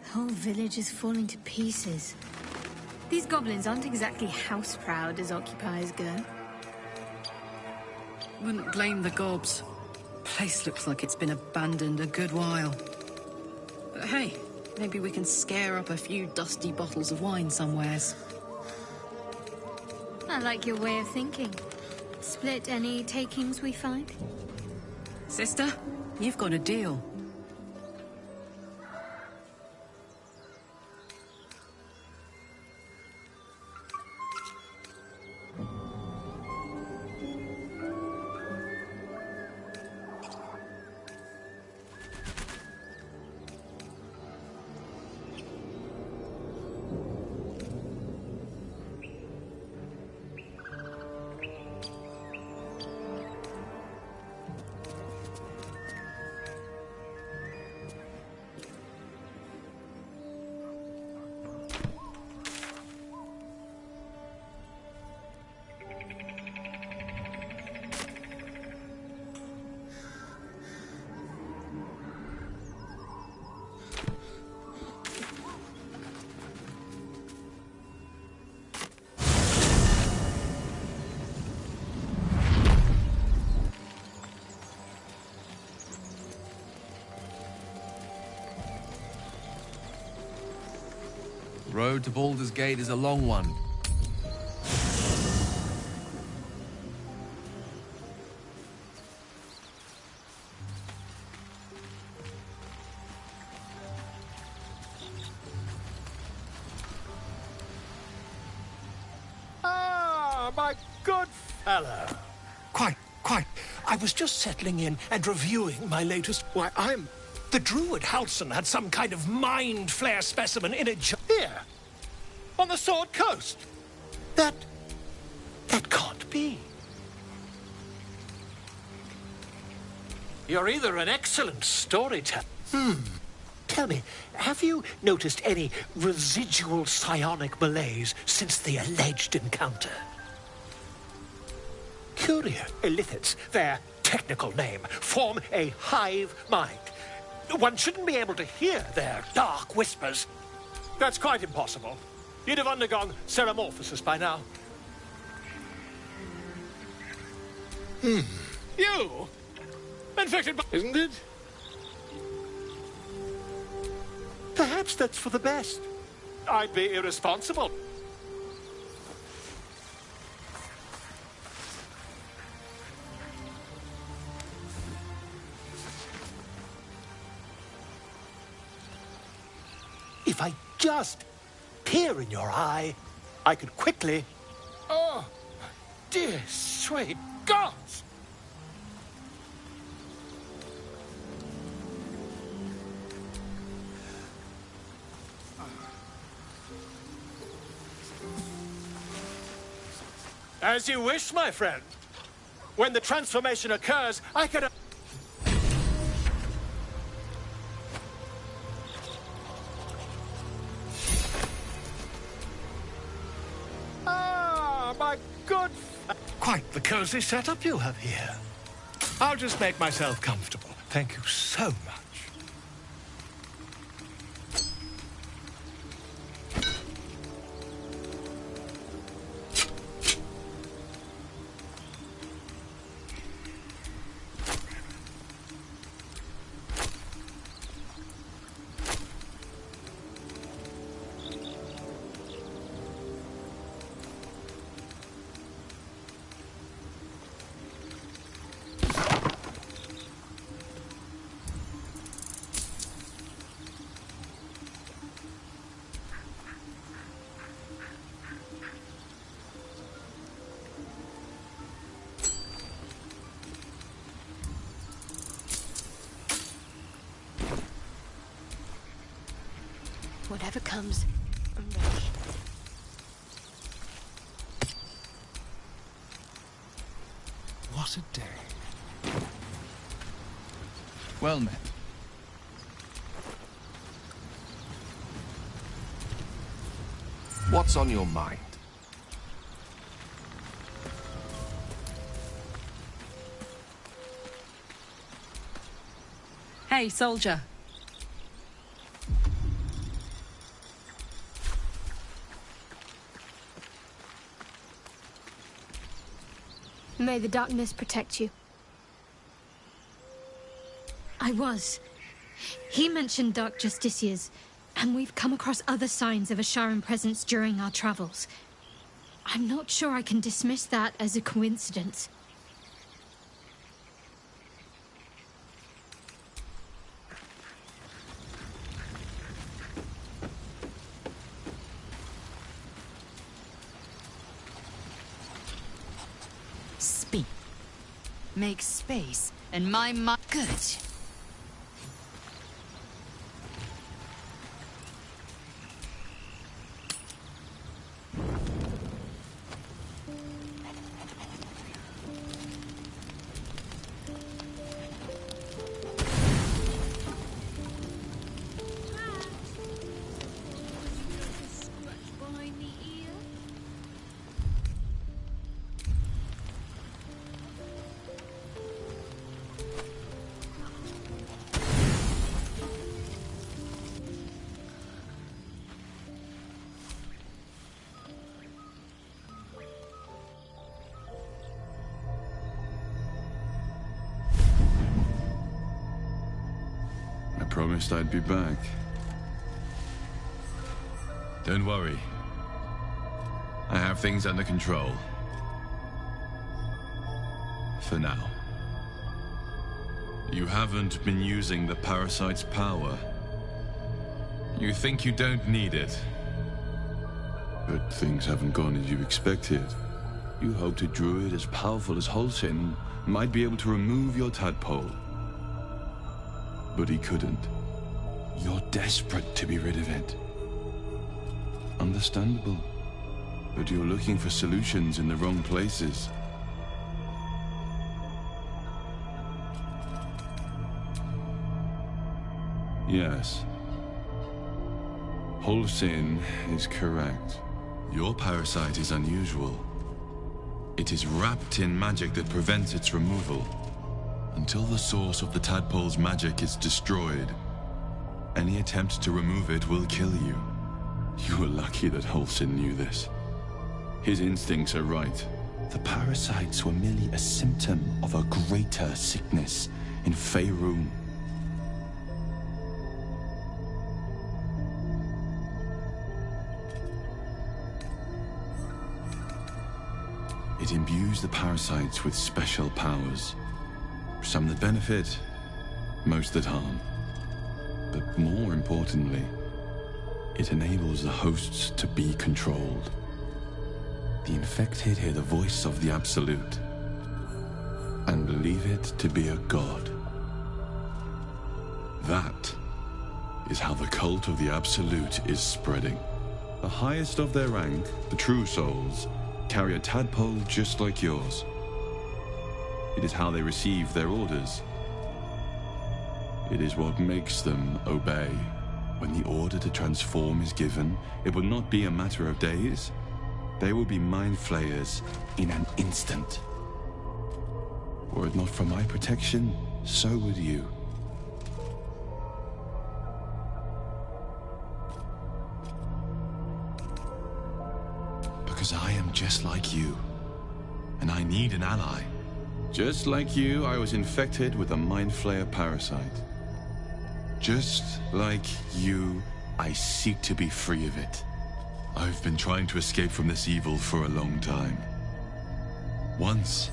The whole village is falling to pieces. These goblins aren't exactly house-proud as occupiers go. Wouldn't blame the gobs. Place looks like it's been abandoned a good while. But hey, maybe we can scare up a few dusty bottles of wine somewheres. I like your way of thinking. Split any takings we find? Sister, you've got a deal. Road to Baldur's Gate is a long one. Ah, my good fellow. Quite. I was just settling in and reviewing my latest... Why, the druid Halson had some kind of mind flare specimen in a jar. Here, on the Sword Coast. That can't be. You're either an excellent storyteller. Tell me, have you noticed any residual psionic malaise since the alleged encounter? Courier illithids, their technical name, form a hive mind. One shouldn't be able to hear their dark whispers. That's quite impossible. You'd have undergone ceramorphosis by now. You? Infected by... Isn't it? Perhaps that's for the best. I'd be irresponsible. If I just peer in your eye, I could quickly... Oh, dear sweet gods! As you wish, my friend. When the transformation occurs, I can... Ah, my good... Quite the cozy setup you have here. I'll just make myself comfortable. Thank you so much. Whatever comes, I'm ready. What a day. Well met. What's on your mind? Hey, soldier. May the darkness protect you. I was. He mentioned Dark Justiciars, and we've come across other signs of a Sharan presence during our travels. I'm not sure I can dismiss that as a coincidence. Speak. Make space, and my good. I promised I'd be back. Don't worry. I have things under control. For now. You haven't been using the parasite's power. You think you don't need it. But things haven't gone as you expected. You hoped a druid as powerful as Holcim might be able to remove your tadpole. But he couldn't. You're desperate to be rid of it. Understandable. But you're looking for solutions in the wrong places. Yes. Holcim is correct. Your parasite is unusual. It is wrapped in magic that prevents its removal. Until the source of the tadpole's magic is destroyed, any attempt to remove it will kill you. You were lucky that Holcim knew this. His instincts are right. The parasites were merely a symptom of a greater sickness in Faerun. It imbues the parasites with special powers. Some that benefit, most that harm. But more importantly, it enables the hosts to be controlled. The infected hear the voice of the Absolute and believe it to be a god. That is how the cult of the Absolute is spreading. The highest of their rank, the true souls, carry a tadpole just like yours. It is how they receive their orders. It is what makes them obey. When the order to transform is given, it will not be a matter of days. They will be mind flayers in an instant. Were it not for my protection, so would you. Because I am just like you, and I need an ally. Just like you, I was infected with a Mind Flayer parasite. Just like you, I seek to be free of it. I've been trying to escape from this evil for a long time. Once,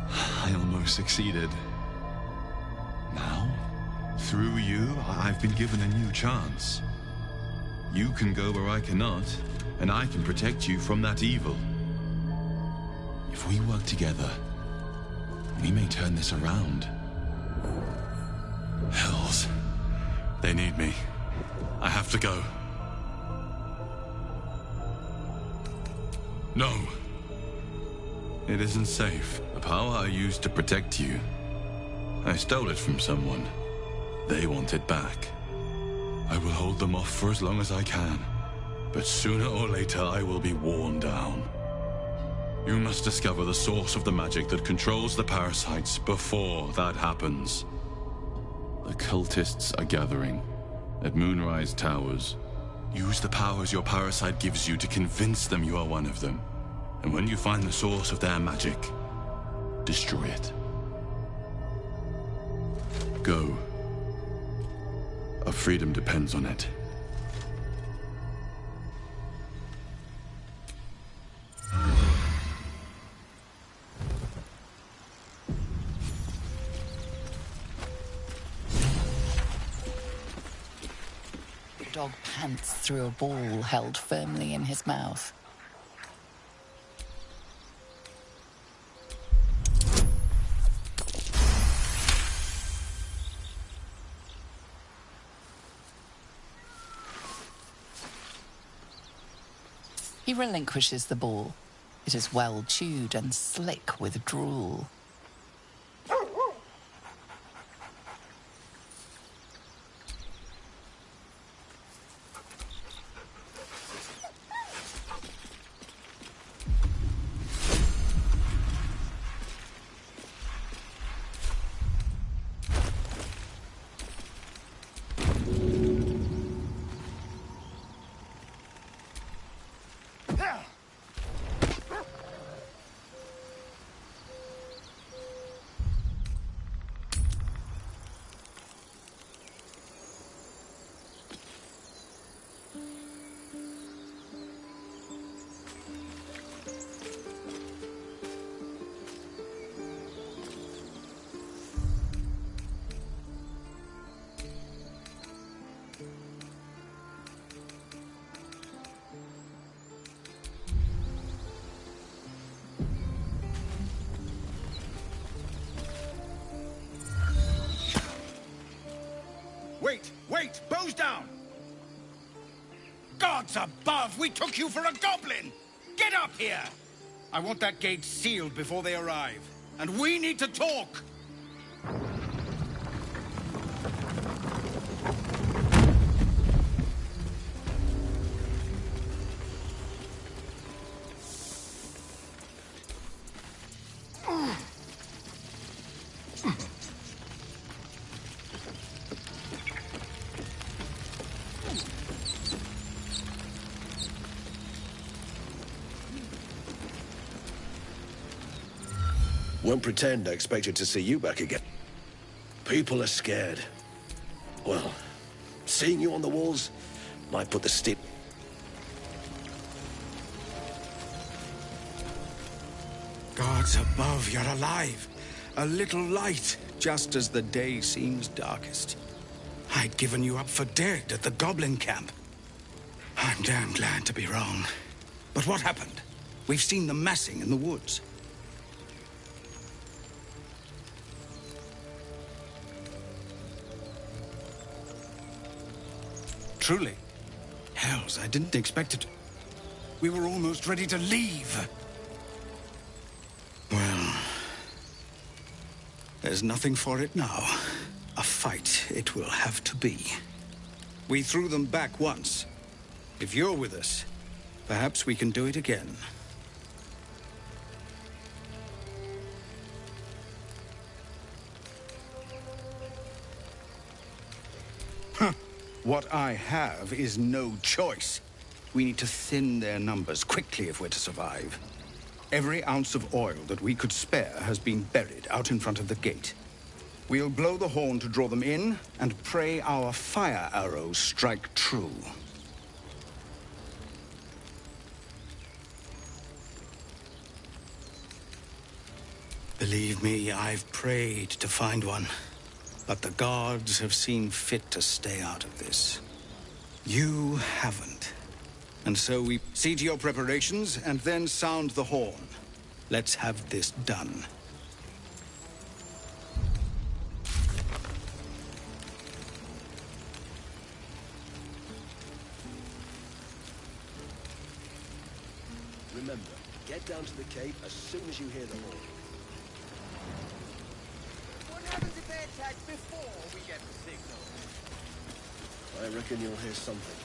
I almost succeeded. Now, through you, I've been given a new chance. You can go where I cannot, and I can protect you from that evil. If we work together, we may turn this around. Hells. They need me. I have to go. No. It isn't safe. The power I used to protect you, I stole it from someone. They want it back. I will hold them off for as long as I can. But sooner or later, I will be worn down. You must discover the source of the magic that controls the parasites before that happens. The cultists are gathering at Moonrise Towers. Use the powers your parasite gives you to convince them you are one of them. And when you find the source of their magic, destroy it. Go. Our freedom depends on it. The dog pants through a ball held firmly in his mouth. He relinquishes the ball. It is well chewed and slick with drool. Wait! Bows down! Gods above! We took you for a goblin! Get up here! I want that gate sealed before they arrive. And we need to talk! Won't pretend I expected to see you back again. People are scared. Well, seeing you on the walls might put the step. Gods above, you're alive. A little light, just as the day seems darkest. I'd given you up for dead at the goblin camp. I'm damn glad to be wrong. But what happened? We've seen them massing in the woods. Truly. Hells, I didn't expect it. We were almost ready to leave. Well, there's nothing for it now. A fight it will have to be. We threw them back once. If you're with us, perhaps we can do it again. What I have is no choice. We need to thin their numbers quickly if we're to survive. Every ounce of oil that we could spare has been buried out in front of the gate. We'll blow the horn to draw them in, and pray our fire arrows strike true. Believe me, I've prayed to find one. But the gods have seen fit to stay out of this. You haven't. And so we see to your preparations and then sound the horn. Let's have this done. Remember, get down to the cave as soon as you hear the horn. What happens if they attack before we get the signal? I reckon you'll hear something.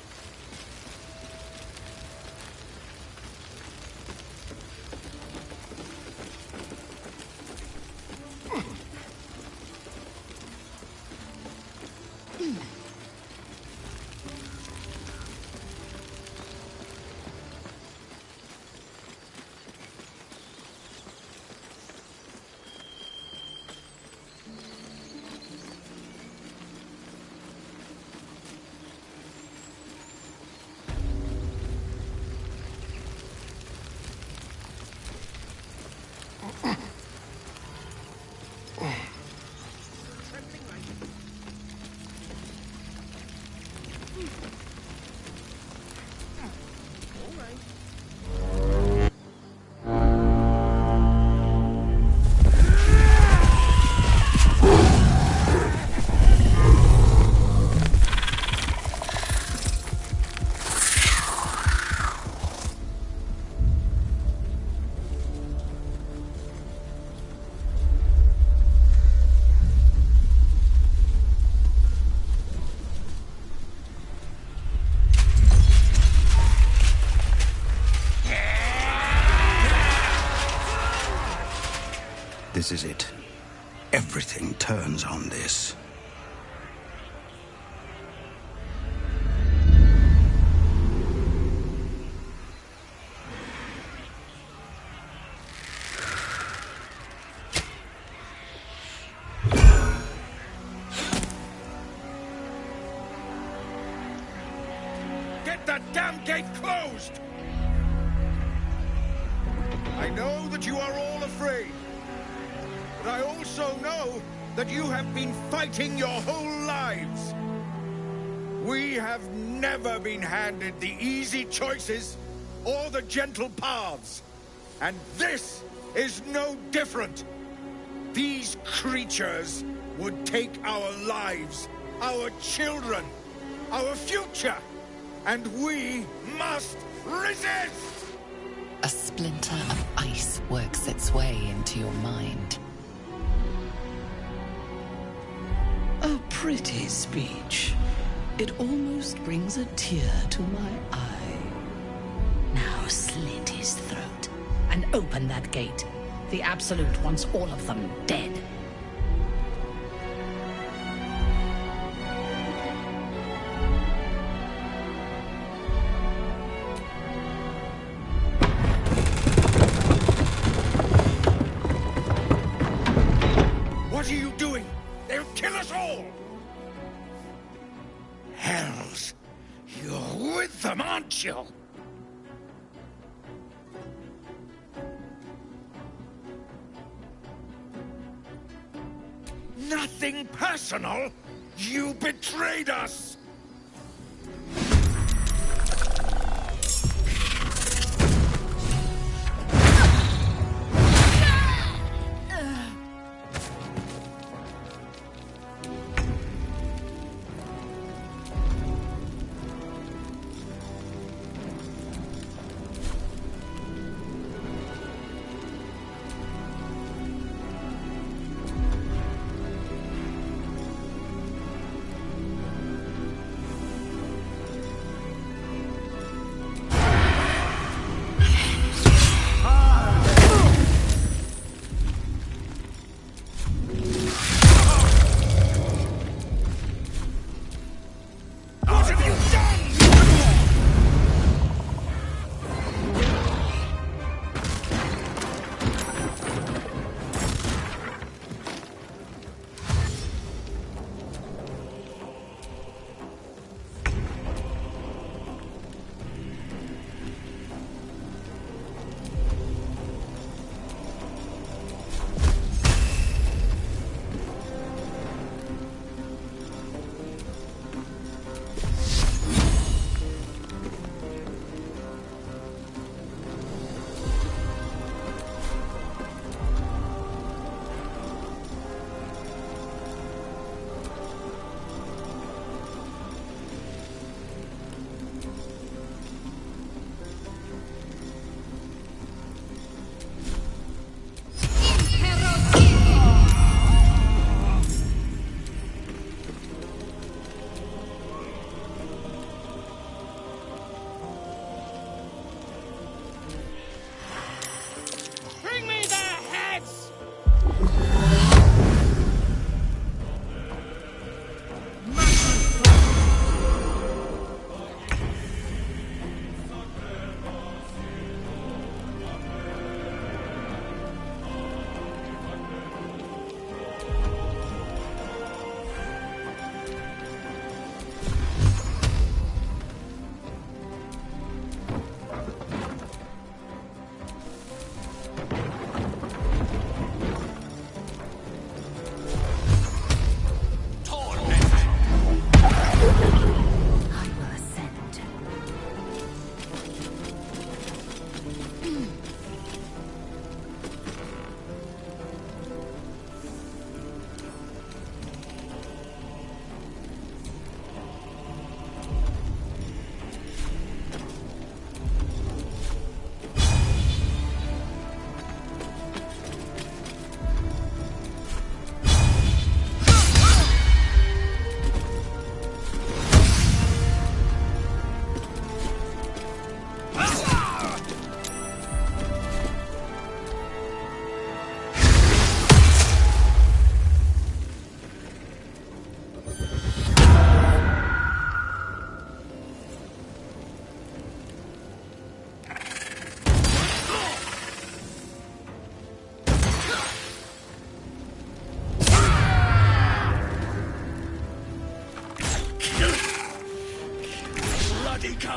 This is it. Everything turns on this. Get that damn gate closed! I know that you are all afraid. But I also know that you have been fighting your whole lives. We have never been handed the easy choices or the gentle paths. And this is no different. These creatures would take our lives, our children, our future, and we must resist! A splinter of ice works its way into your mind. A pretty speech. It almost brings a tear to my eye. Now slit his throat and open that gate. The Absolute wants all of them dead. What are you doing? They'll kill us all! Hells, you're with them, aren't you? Nothing personal. You betrayed us!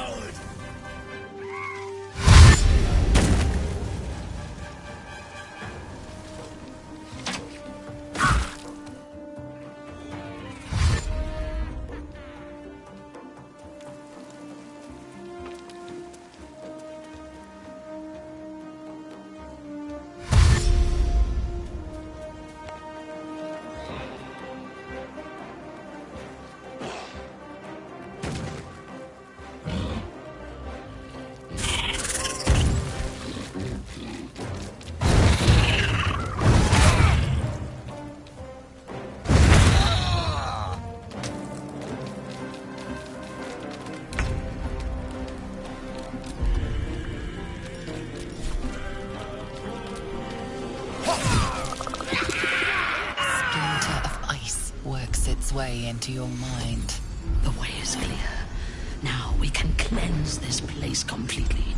coward! Way into your mind. The way is clear. Now we can cleanse this place completely.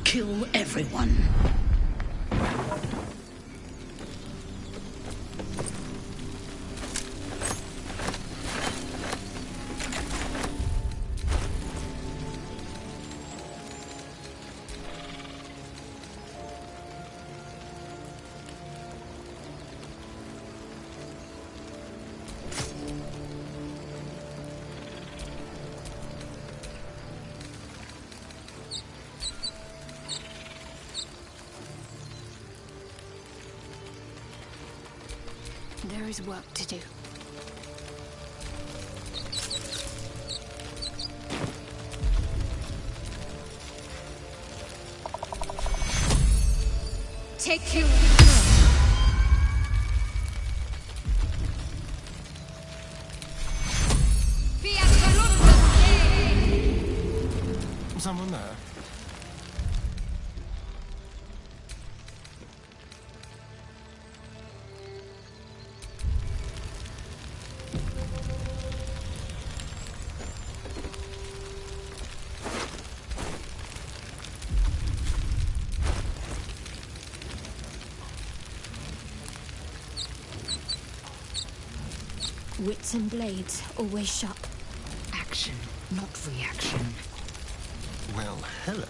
Kill everyone. There is work to do. Take you. Someone there? Wits and blades, always sharp. Action, not reaction. Well, hello.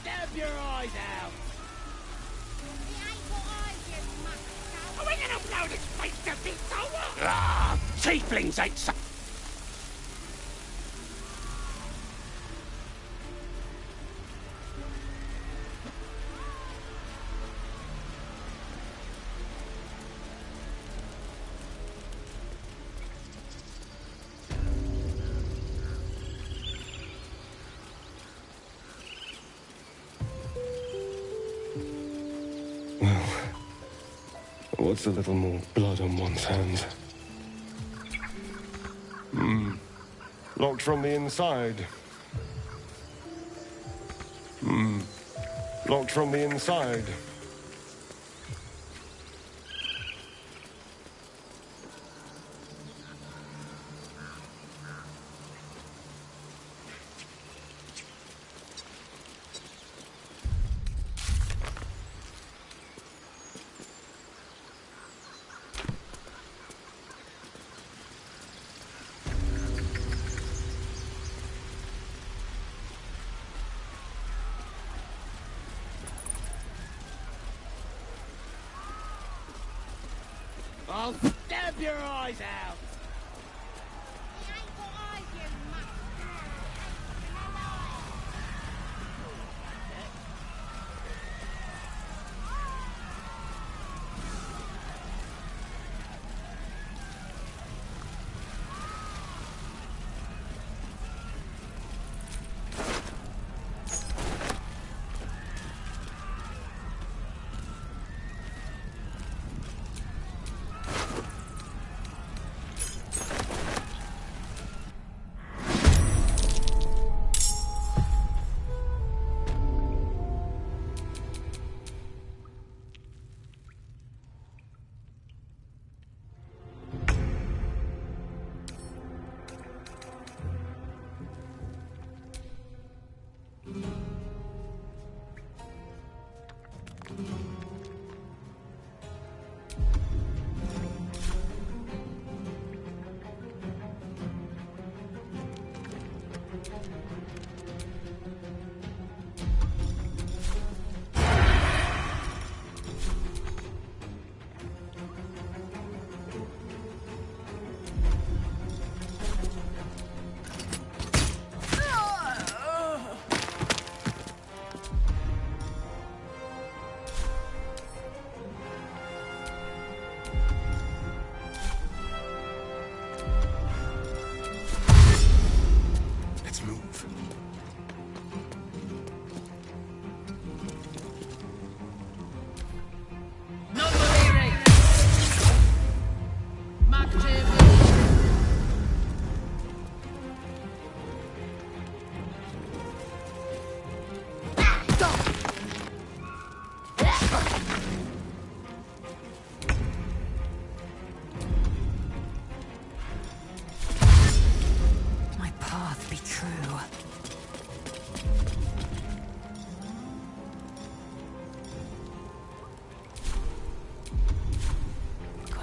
Stab your eyes out! Are we gonna blow this place to bits or what? Ah, tieflings ain't so... What's a little more blood on one's hands? Locked from the inside. Locked from the inside. I'll stab your eyes out!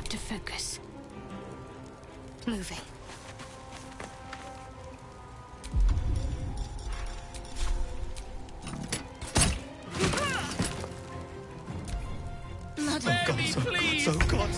to focus. Moving. Oh God, so God.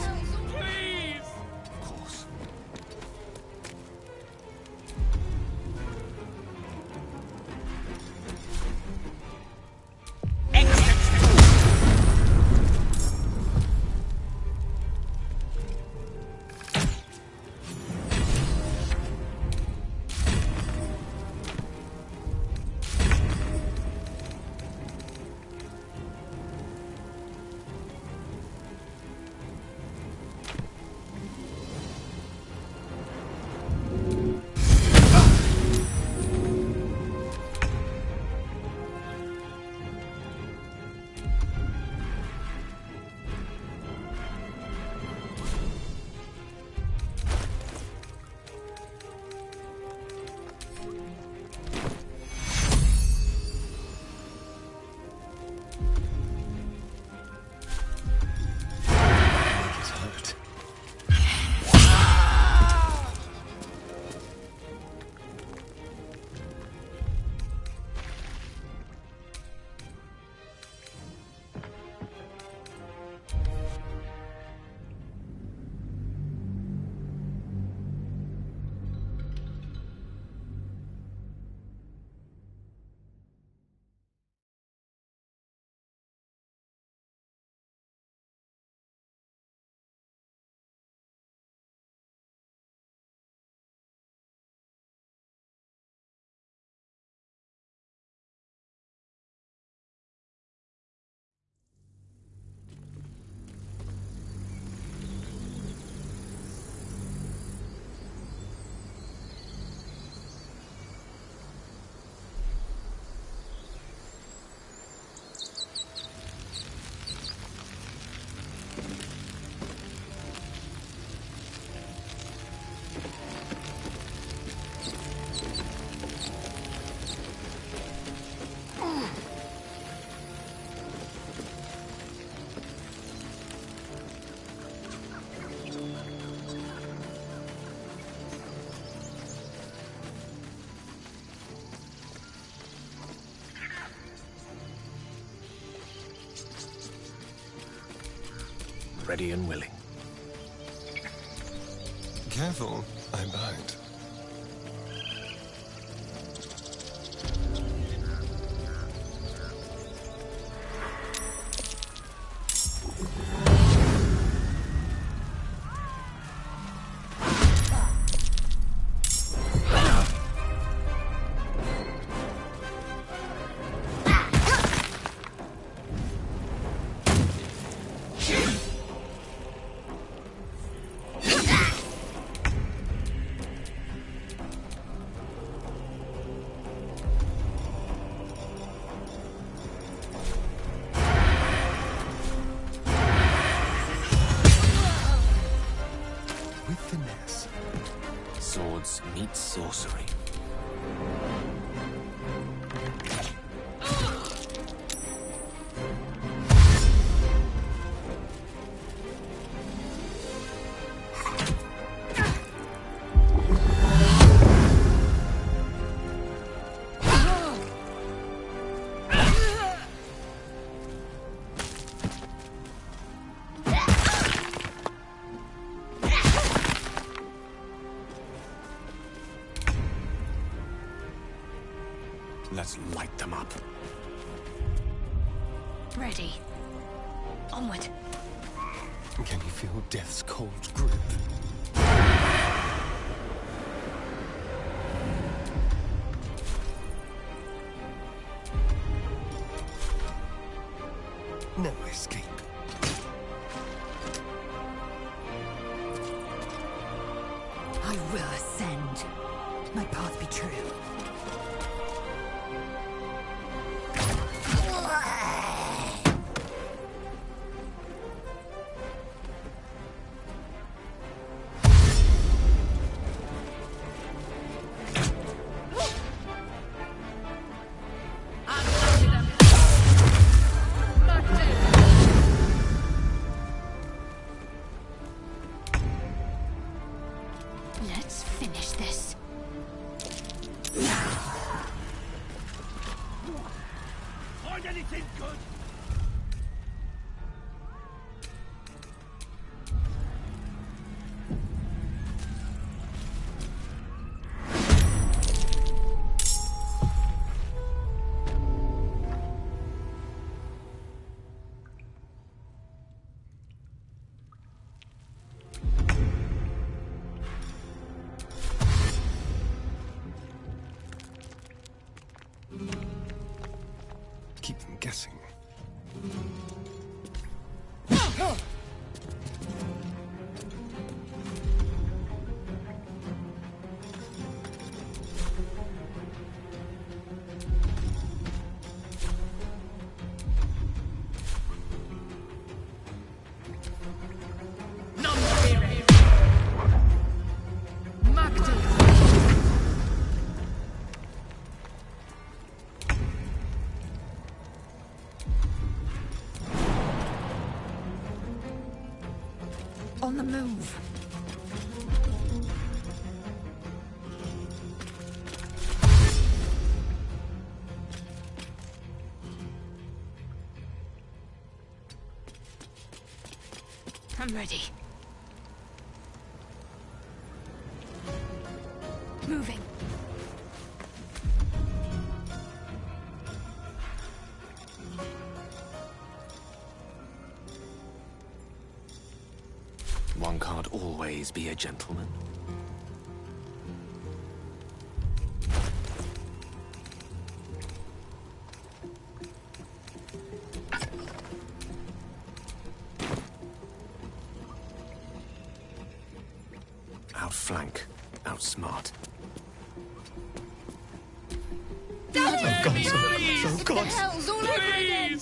Ready and willing. Careful, I bite. Swords meet sorcery. Let's light them up. Ready. Onward. Can you feel death's cold grip? No escape. I will ascend. My path be true. guessing. On the move. I'm ready. Moving. One can't always be a gentleman. Outflank, outsmart. Oh God, What the hell's all over again?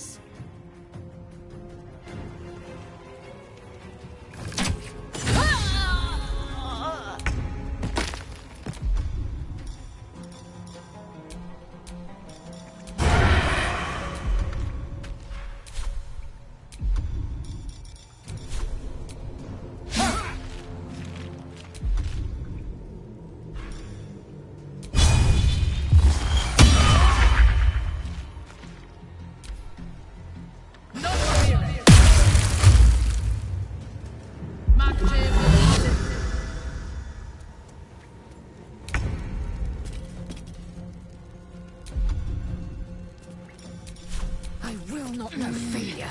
I will not know fear.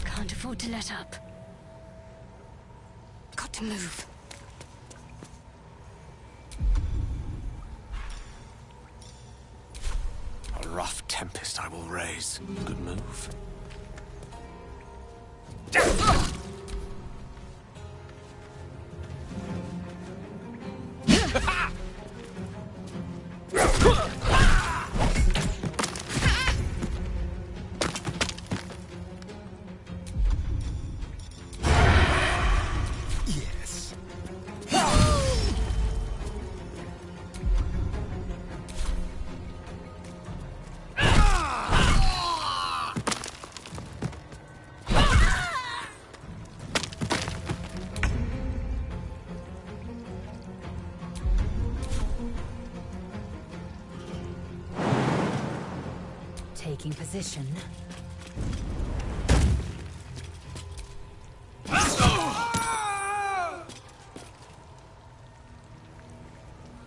Can't afford to let up. Got to move. A rough tempest I will raise. Good move. Yes. Taking position.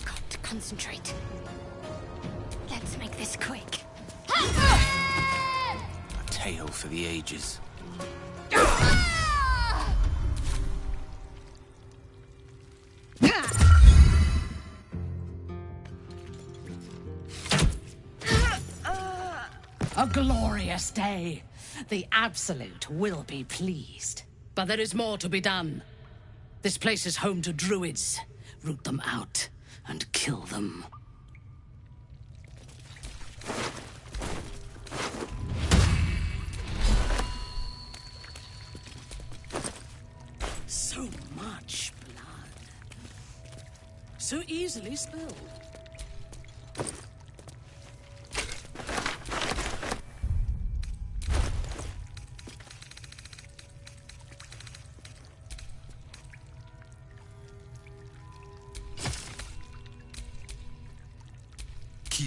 Got to concentrate. Let's make this quick. A tale for the ages. A glorious day. The Absolute will be pleased. But there is more to be done. This place is home to druids. Root them out and kill them. So much blood. So easily spilled.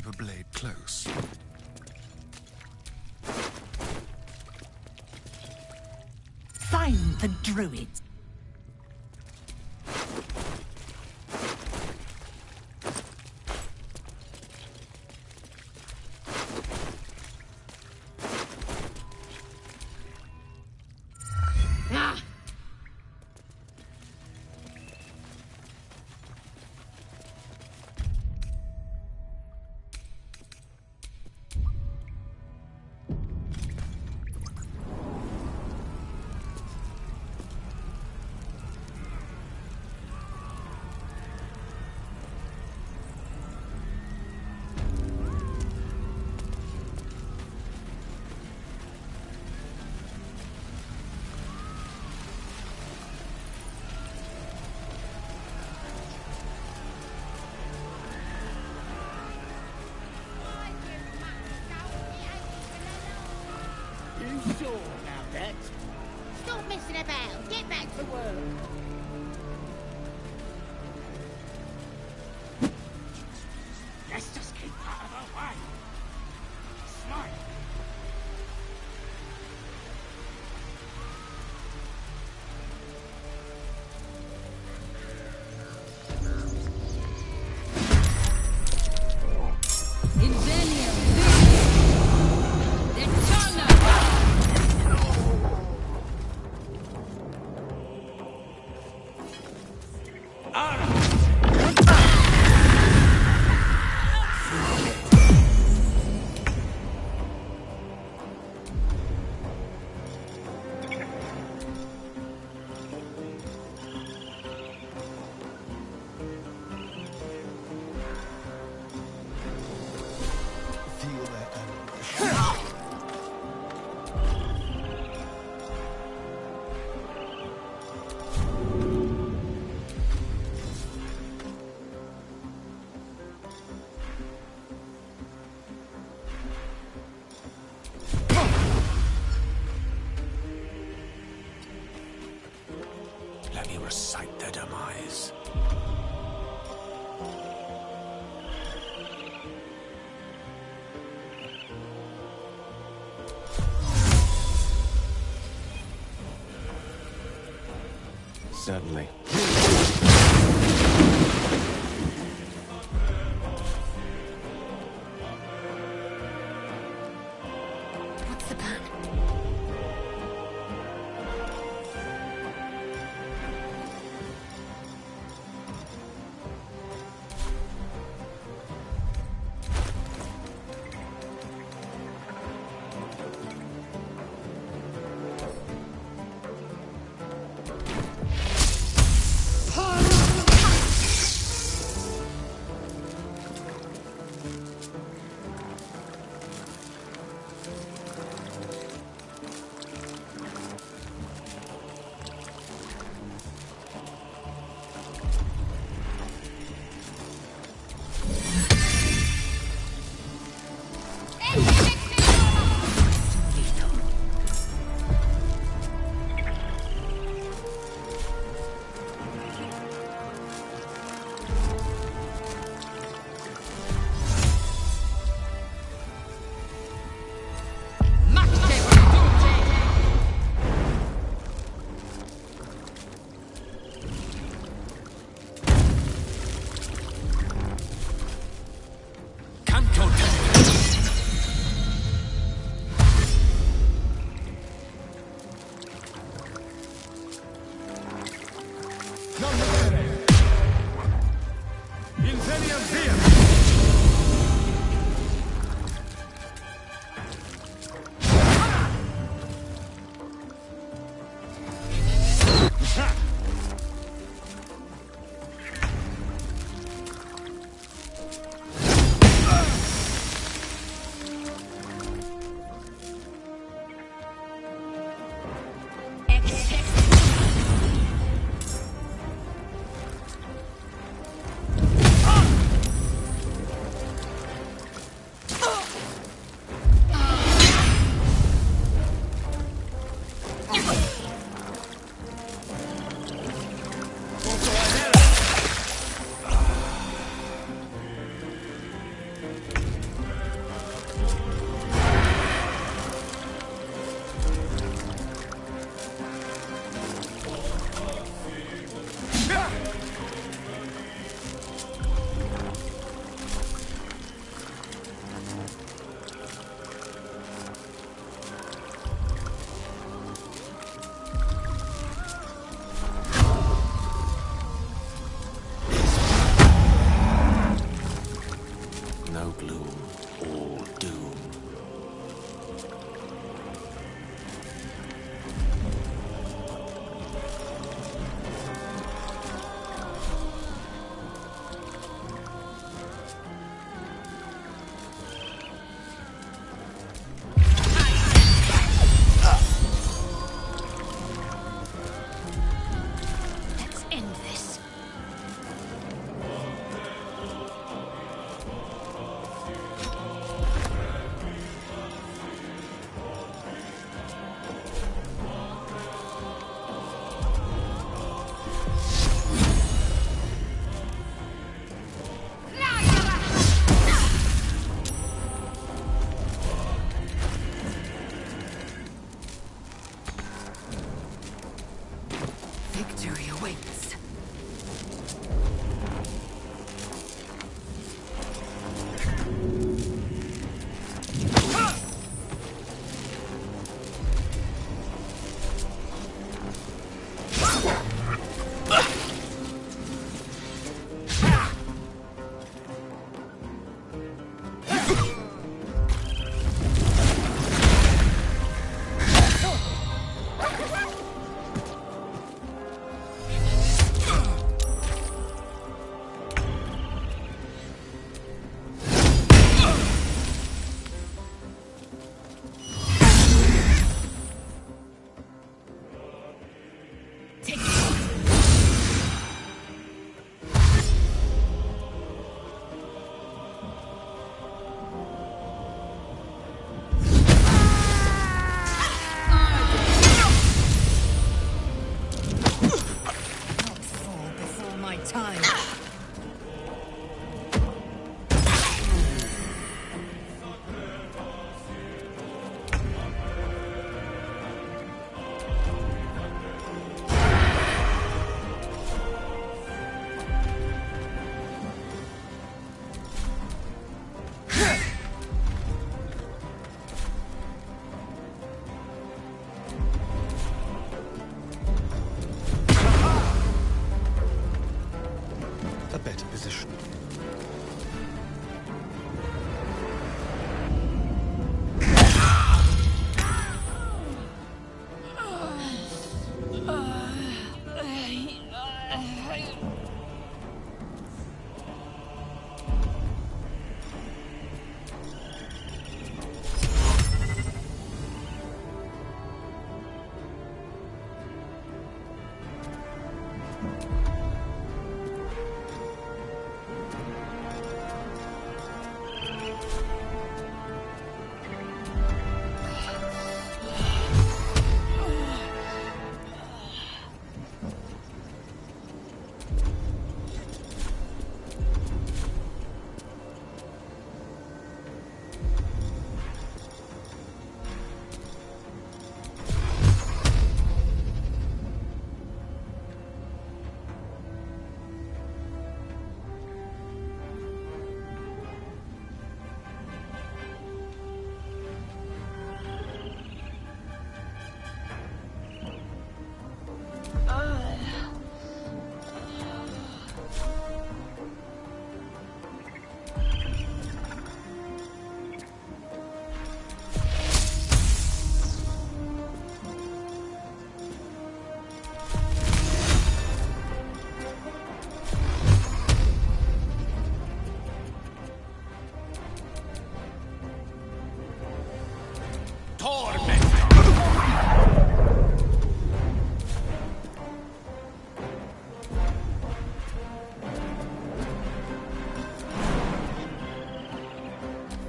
keep a blade close. Find the druids. Ah! You sure about that? Stop messing about. Get back to work. Let's just keep out of the way. Smart. Let me recite their demise. Certainly. What's the plan?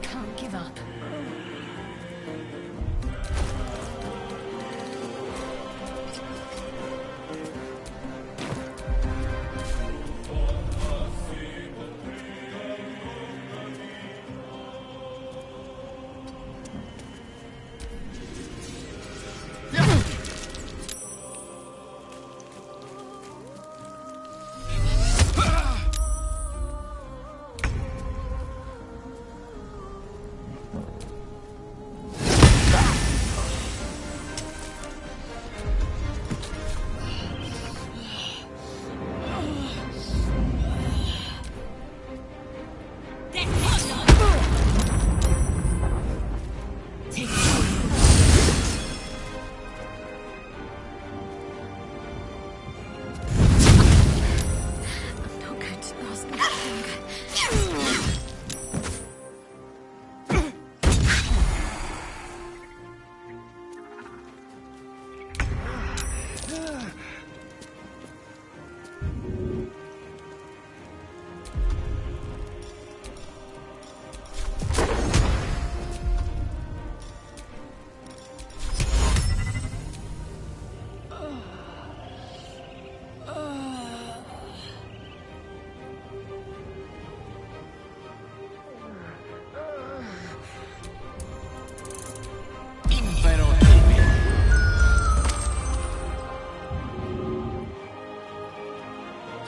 Can't give up.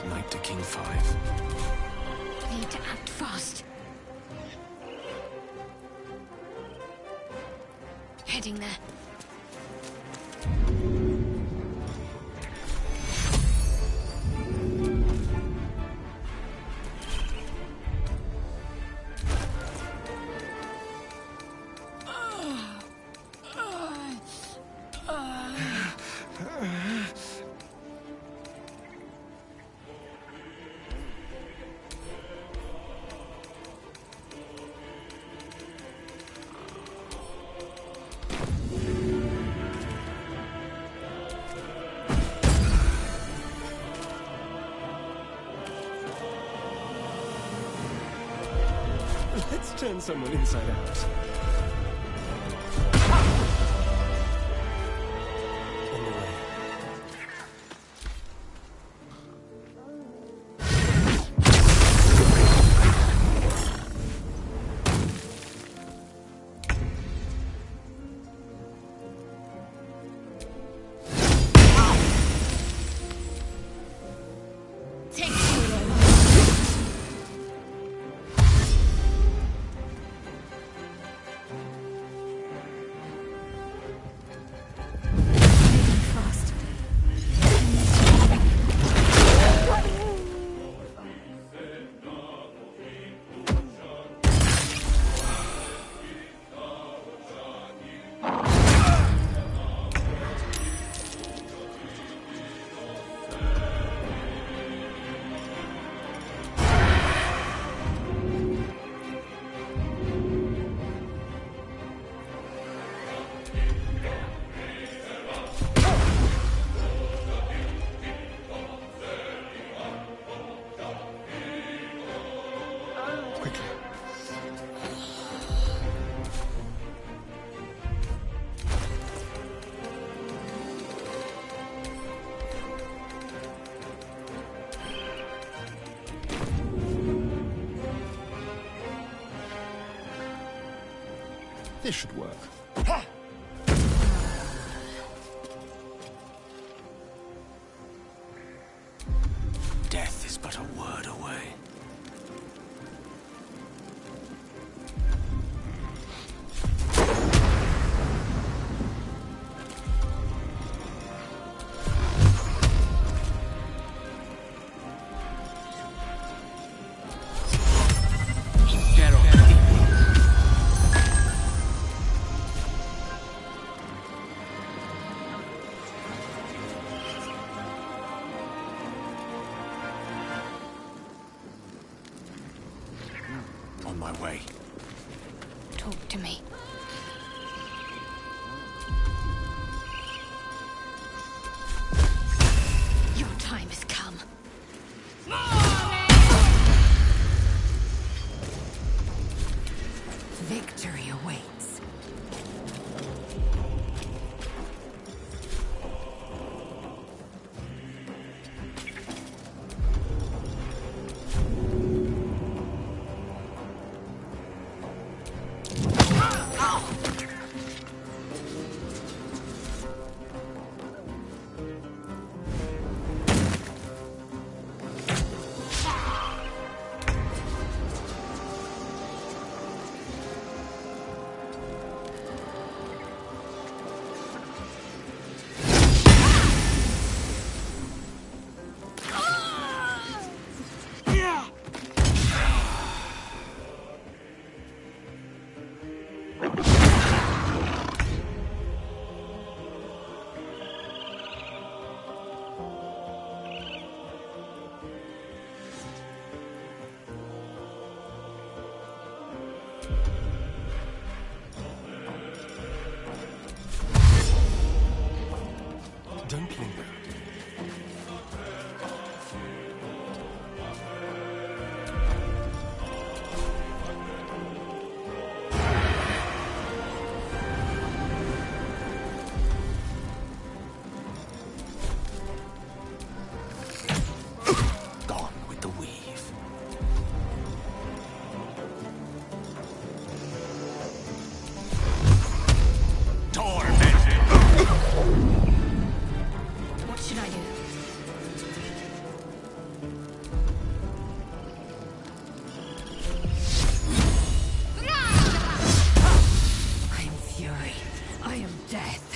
Knight to King 5. Need to act fast. Heading there. Let's turn someone inside out. On the way. This should work. Death is but a word away. On my way. Talk to me. Don't linger. Gone with the weave. Tormented! What should I do? I am fury. I am death.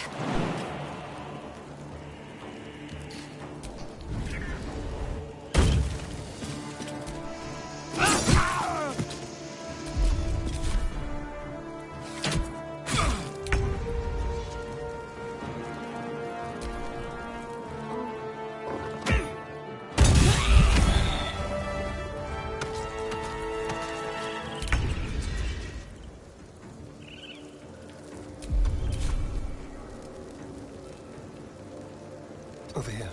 Over here.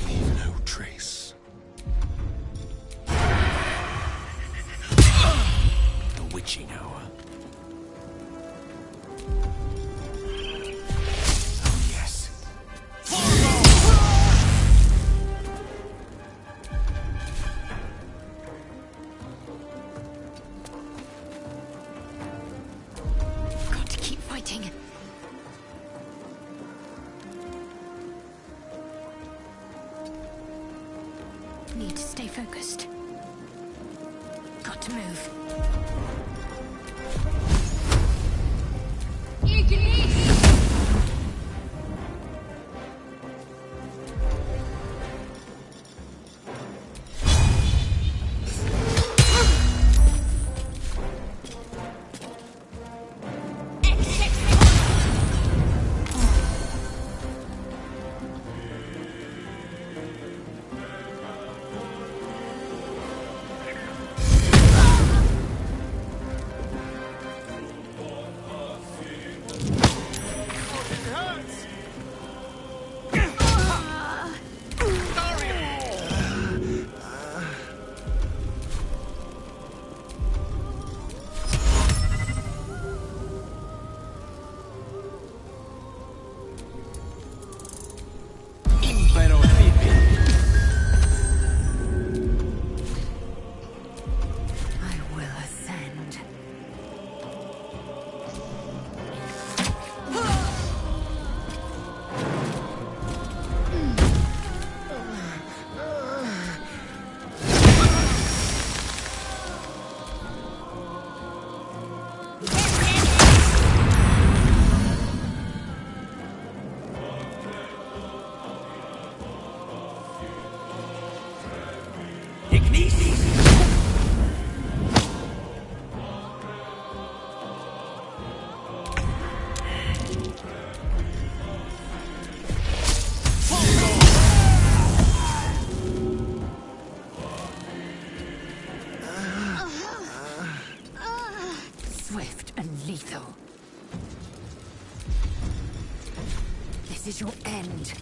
Leave no trace. The witching hour. Oh, yes. Got to keep fighting. Need to stay focused. Got to move. I will ascend. Swift and lethal. This is your end.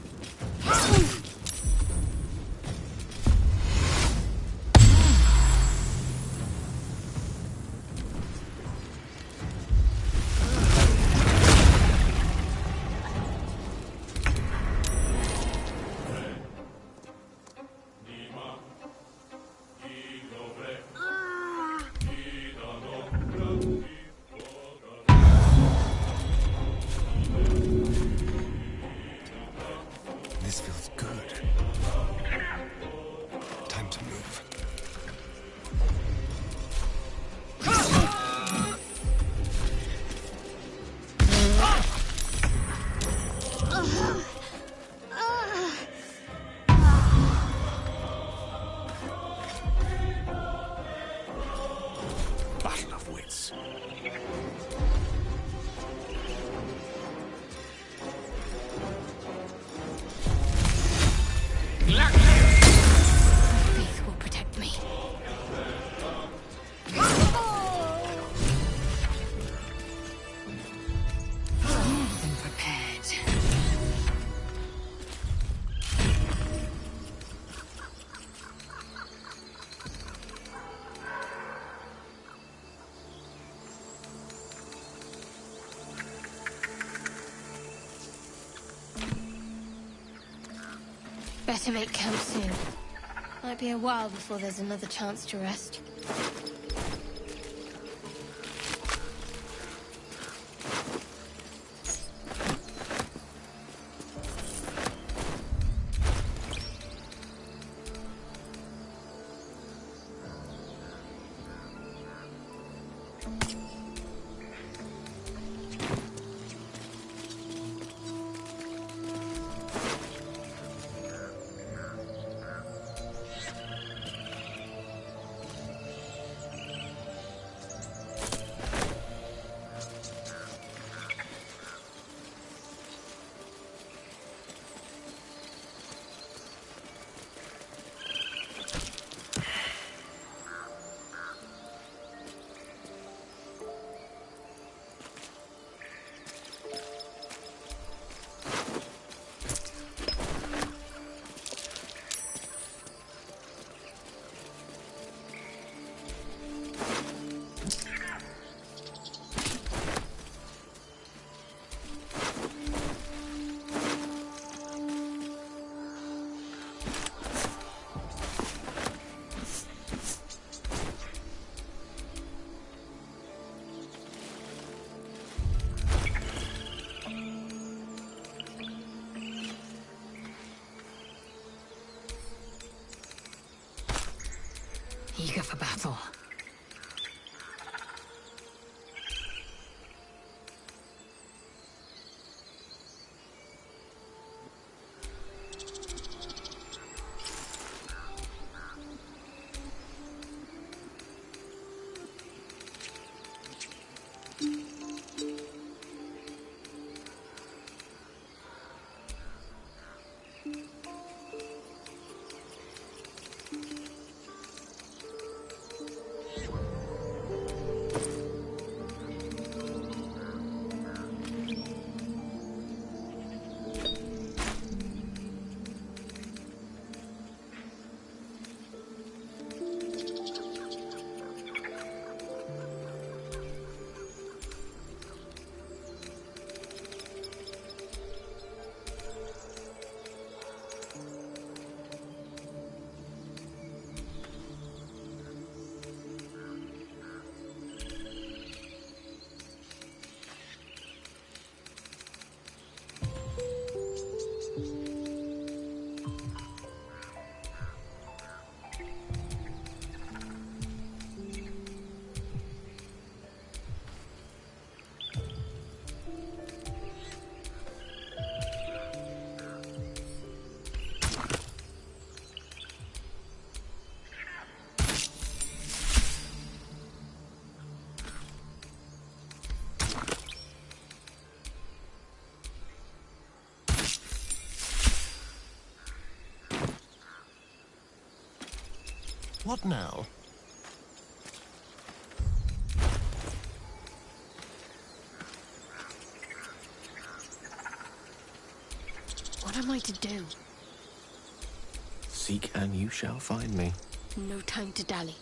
This feels good. Better make camp soon. Might be a while before there's another chance to rest. Eager for battle. What now? What am I to do? Seek and you shall find me. No time to dally.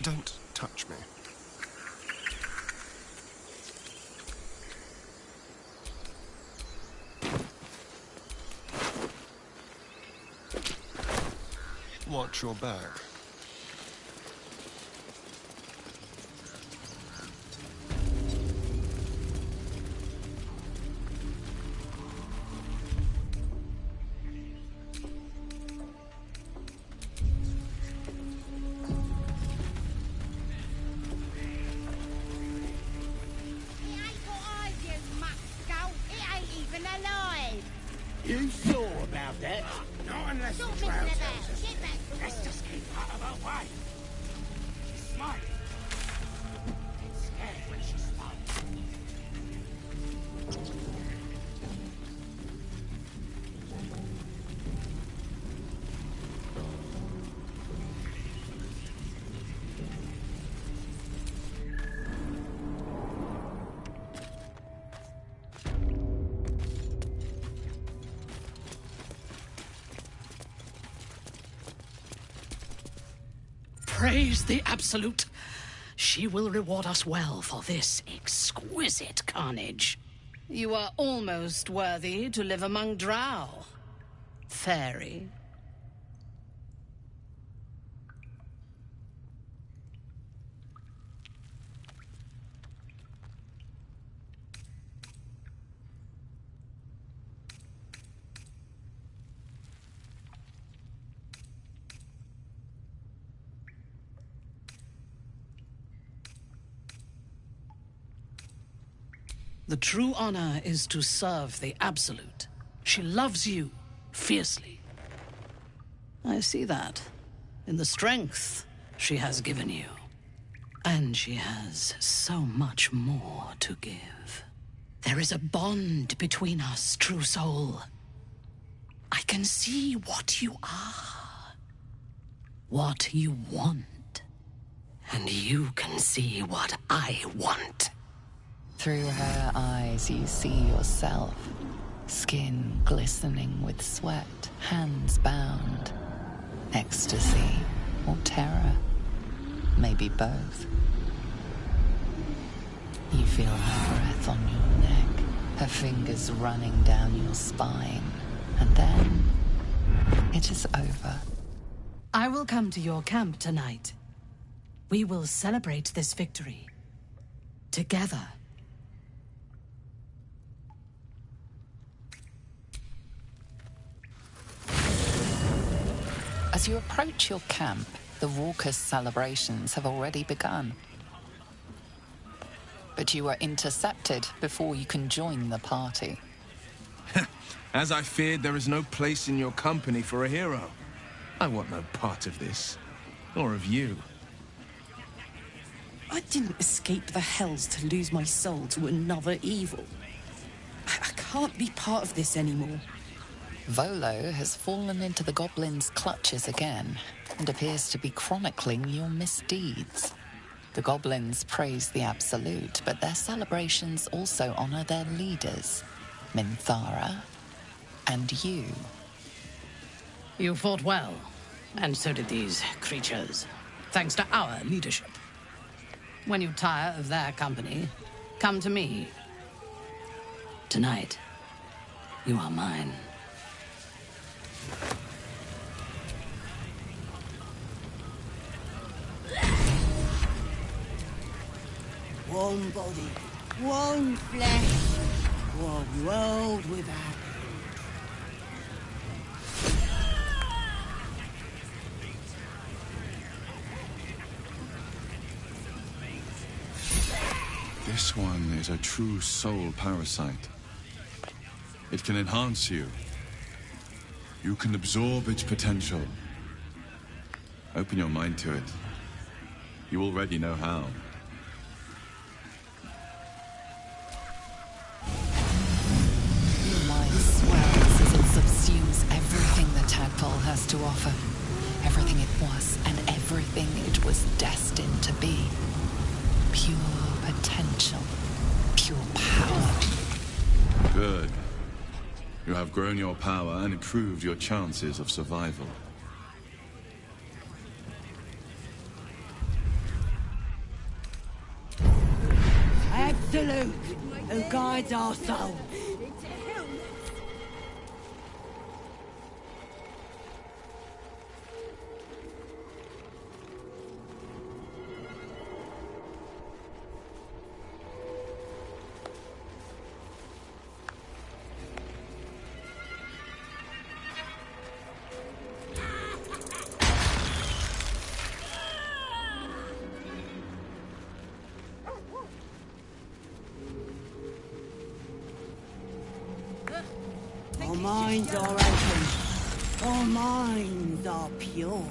Don't touch me. Watch your back. You saw about that? Not unless Stop the drow messing tells us. Get back. Let's just keep out of her way. She's smiling. It's scared when she smiles. Praise the Absolute. She will reward us well for this exquisite carnage. You are almost worthy to live among drow. Fairy. The true honor is to serve the Absolute. She loves you fiercely. I see that in the strength she has given you. And she has so much more to give. There is a bond between us, true soul. I can see what you are, what you want, and you can see what I want. Through her eyes, you see yourself. Skin glistening with sweat, hands bound. Ecstasy or terror. Maybe both. You feel her breath on your neck, her fingers running down your spine. And then, it is over. I will come to your camp tonight. We will celebrate this victory. Together. As you approach your camp, the raucous celebrations have already begun. But you are intercepted before you can join the party. As I feared, there is no place in your company for a hero. I want no part of this. Or of you. I didn't escape the hells to lose my soul to another evil. I can't be part of this anymore. Volo has fallen into the goblin's clutches again, and appears to be chronicling your misdeeds. The goblins praise the Absolute, but their celebrations also honor their leaders, Minthara and you. You fought well, and so did these creatures, thanks to our leadership. When you tire of their company, come to me. Tonight, you are mine. One body, one flesh, one world without end. This one is a true soul parasite. It can enhance you. You can absorb its potential. Open your mind to it. You already know how. Your mind swells as it subsumes everything the tadpole has to offer. Everything it was and everything it was destined to be. Pure potential. Pure power. Good. You have grown your power and improved your chances of survival. Absolute, who guides our souls. Our minds are open. Our minds are pure.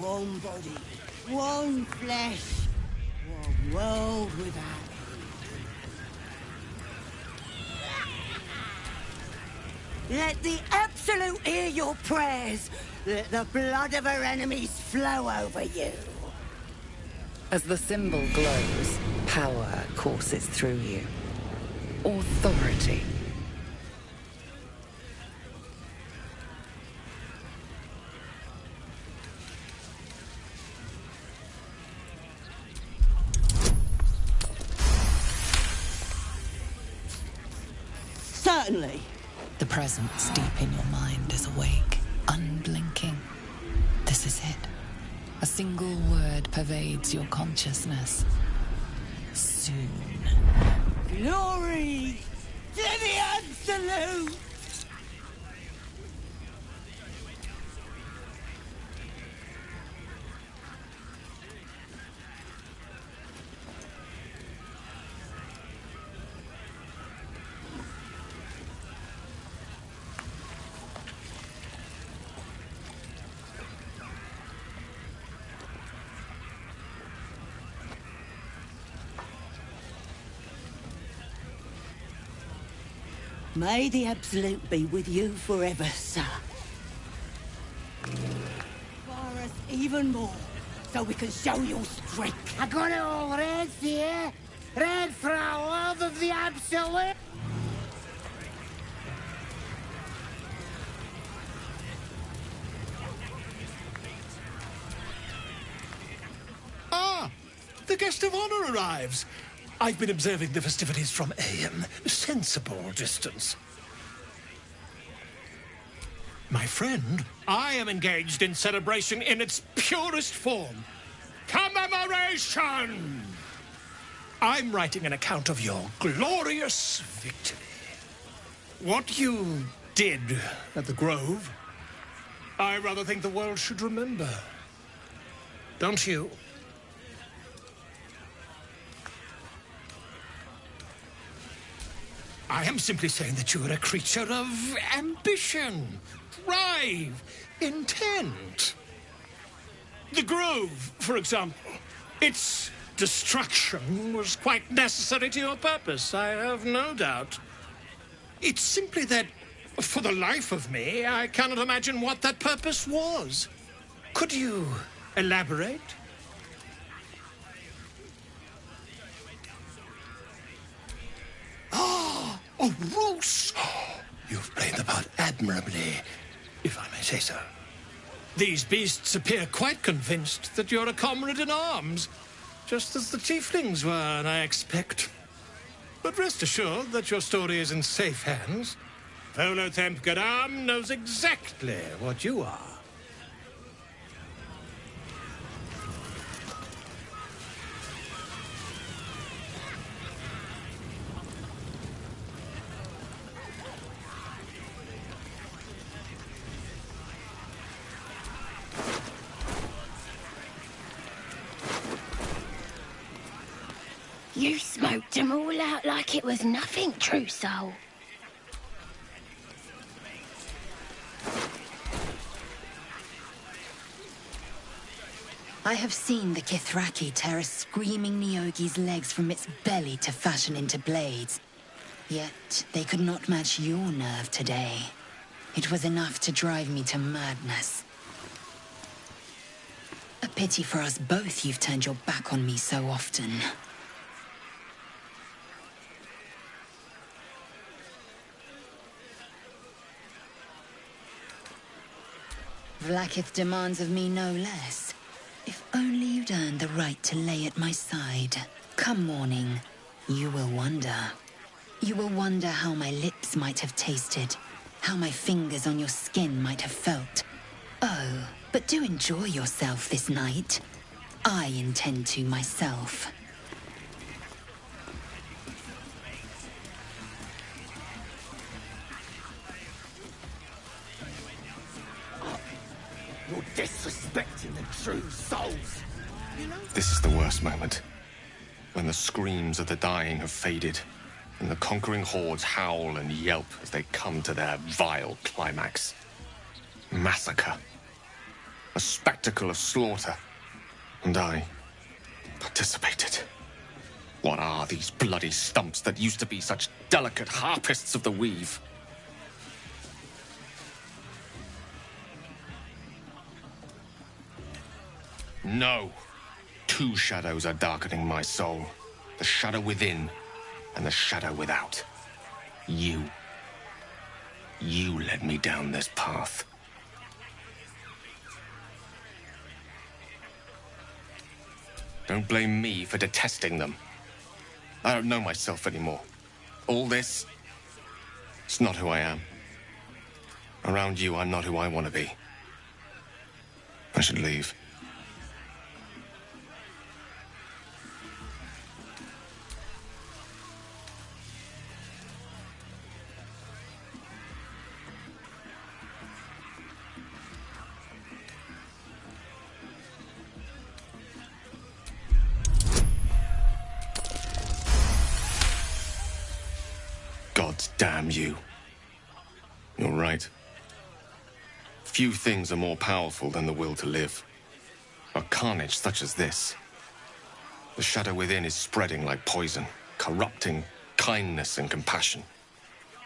One body, One flesh, one world without end. Let the Absolute hear your prayers. Let the blood of our enemies flow over you. As the symbol glows, power courses through you. Authority. Certainly. The presence deep in your mind is awake, unblinking. This is it. A single word pervades your consciousness. Soon. Glory to the Absolute! May the Absolute be with you forever, sir. Inspire us even more, so we can show your strength. I got it all red here. Red for our love of the Absolute. Ah! The guest of honor arrives. I've been observing the festivities from a sensible distance. My friend, I am engaged in celebration in its purest form. Commemoration! I'm writing an account of your glorious victory. What you did at the Grove, I rather think the world should remember. Don't you? I am simply saying that you are a creature of ambition, drive, intent. The Grove, for example, its destruction was quite necessary to your purpose, I have no doubt. It's simply that, for the life of me, I cannot imagine what that purpose was. Could you elaborate? Ah, oh, Roos! You've played the part admirably, if I may say so. These beasts appear quite convinced that you're a comrade in arms, just as the tieflings were, I expect. But rest assured that your story is in safe hands. Volothamp Gadam knows exactly what you are. You smoked them all out like it was nothing, true soul. I have seen the Kithraki tear a screaming Neogi's legs from its belly to fashion into blades. Yet they could not match your nerve today. It was enough to drive me to madness. A pity for us both you've turned your back on me so often. Vlaakith demands of me no less. If only you'd earned the right to lay at my side. Come morning, you will wonder. You will wonder how my lips might have tasted, how my fingers on your skin might have felt. Oh, but do enjoy yourself this night. I intend to myself. You're disrespecting the true souls. This is the worst moment. When the screams of the dying have faded, and the conquering hordes howl and yelp as they come to their vile climax. Massacre. A spectacle of slaughter. And I participated. What are these bloody stumps that used to be such delicate harpists of the weave? No. Two shadows are darkening my soul. The shadow within and the shadow without. You led me down this path. Don't blame me for detesting them. I don't know myself anymore. All this, it's not who I am. Around you, I'm not who I want to be. I should leave. Gods damn you. You're right. Few things are more powerful than the will to live. A carnage such as this. The shadow within is spreading like poison, corrupting kindness and compassion.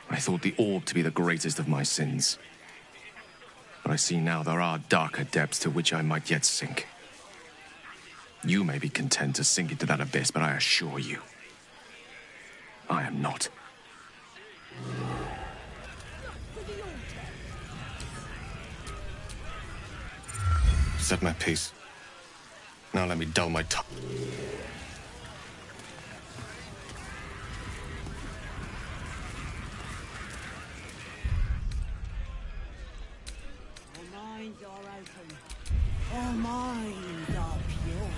I thought the orb to be the greatest of my sins. But I see now there are darker depths to which I might yet sink. You may be content to sink into that abyss, but I assure you, I am not. Said my piece. Now let me dull my tongue. Our minds are open. Our minds are pure.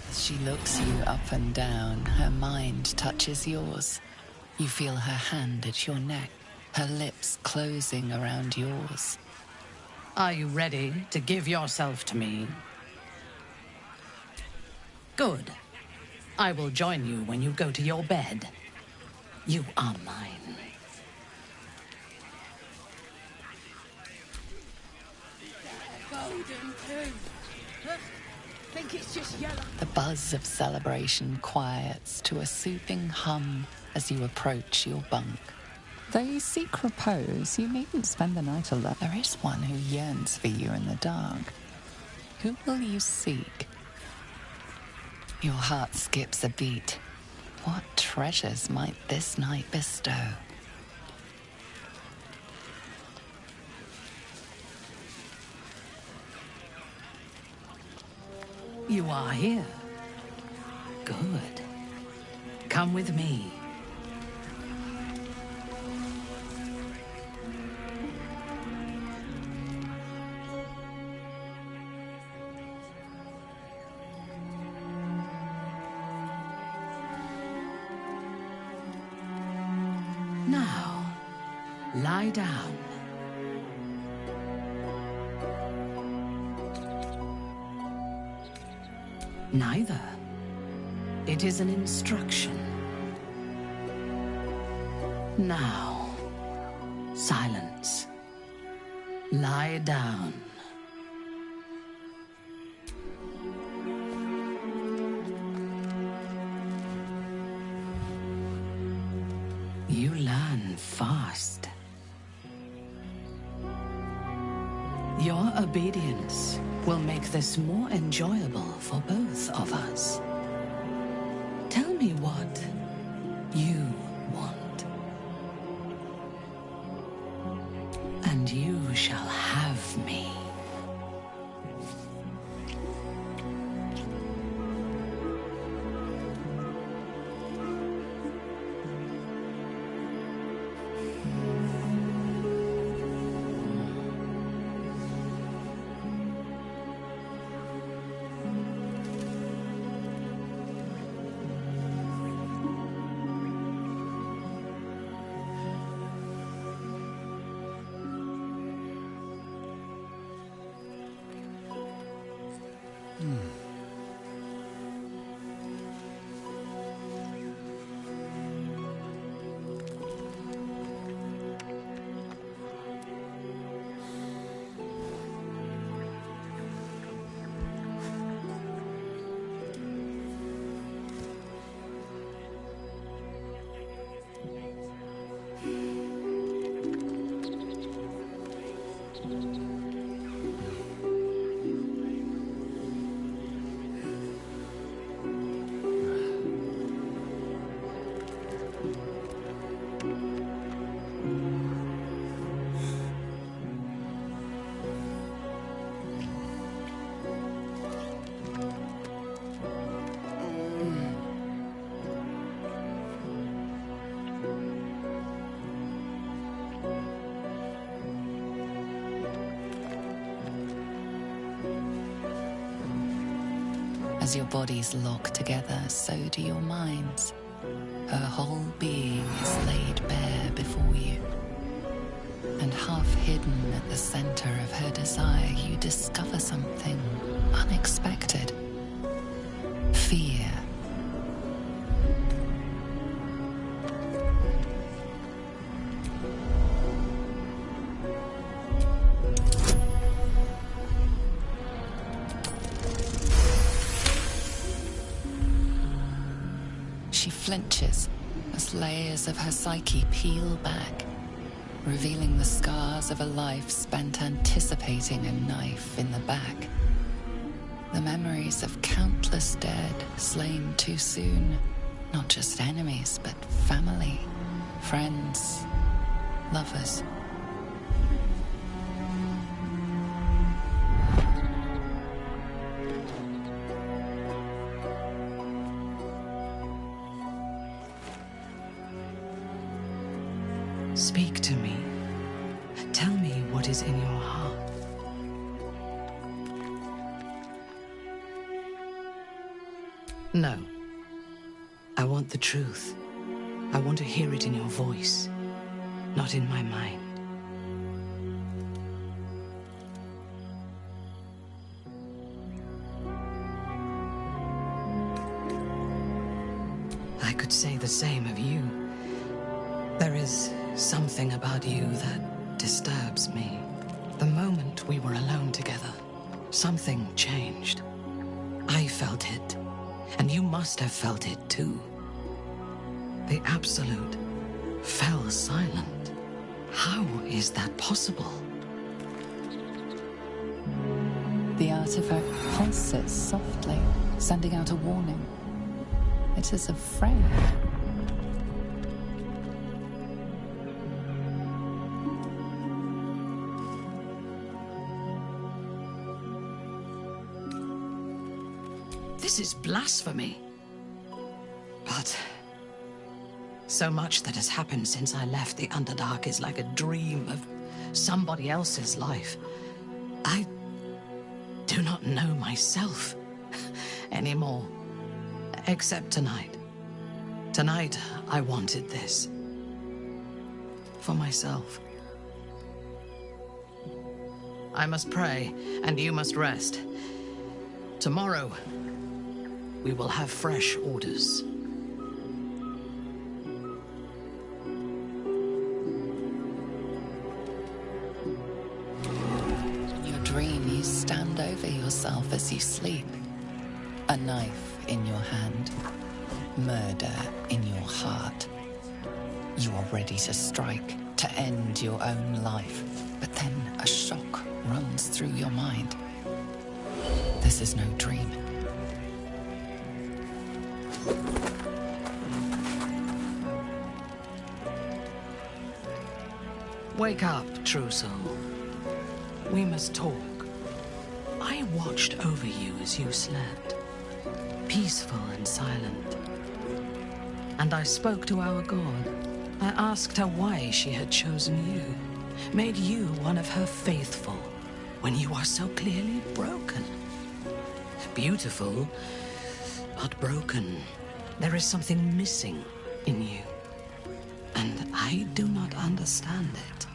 As she looks you up and down, her mind touches yours. You feel her hand at your neck, her lips closing around yours. Are you ready to give yourself to me? Good. I will join you when you go to your bed. You are mine. Golden too. Think it's just yellow. The buzz of celebration quiets to a soothing hum as you approach your bunk. Though you seek repose, you needn't spend the night alone. There is one who yearns for you in the dark. Who will you seek? Your heart skips a beat. What treasures might this night bestow? You are here. Good. Come with me. Now, lie down. Neither. It is an instruction. Now, silence. Lie down. You learn fast. Your obedience will make this more enjoyable for both of us. Tell me what you want. And you shall have me. As your bodies lock together, so do your minds. Her whole being is laid bare before you. And half hidden at the center of her desire, you discover something unexpected. Fear. She flinches as layers of her psyche peel back, revealing the scars of a life spent anticipating a knife in the back. The memories of countless dead slain too soon. Not just enemies, but family, friends, lovers. Speak to me. Tell me what is in your heart. No. I want the truth. I want to hear it in your voice, not in my mind. I could say the same of you. There is something about you that disturbs me. The moment we were alone together, something changed. I felt it, and you must have felt it too. The Absolute fell silent. How is that possible? The artifact pulses softly, sending out a warning. It is afraid. This is blasphemy. But so much that has happened since I left the Underdark is like a dream of somebody else's life. I do not know myself anymore, except tonight. Tonight, I wanted this. For myself. I must pray, and you must rest. Tomorrow, we will have fresh orders. Your dream, you stand over yourself as you sleep. A knife in your hand. Murder in your heart. You are ready to strike, to end your own life. But then a shock runs through your mind. This is no dream. Wake up, true soul. We must talk. I watched over you as you slept, peaceful and silent. And I spoke to our God. I asked her why she had chosen you, made you one of her faithful, when you are so clearly broken. Beautiful, but broken. There is something missing in you. And I do not understand it.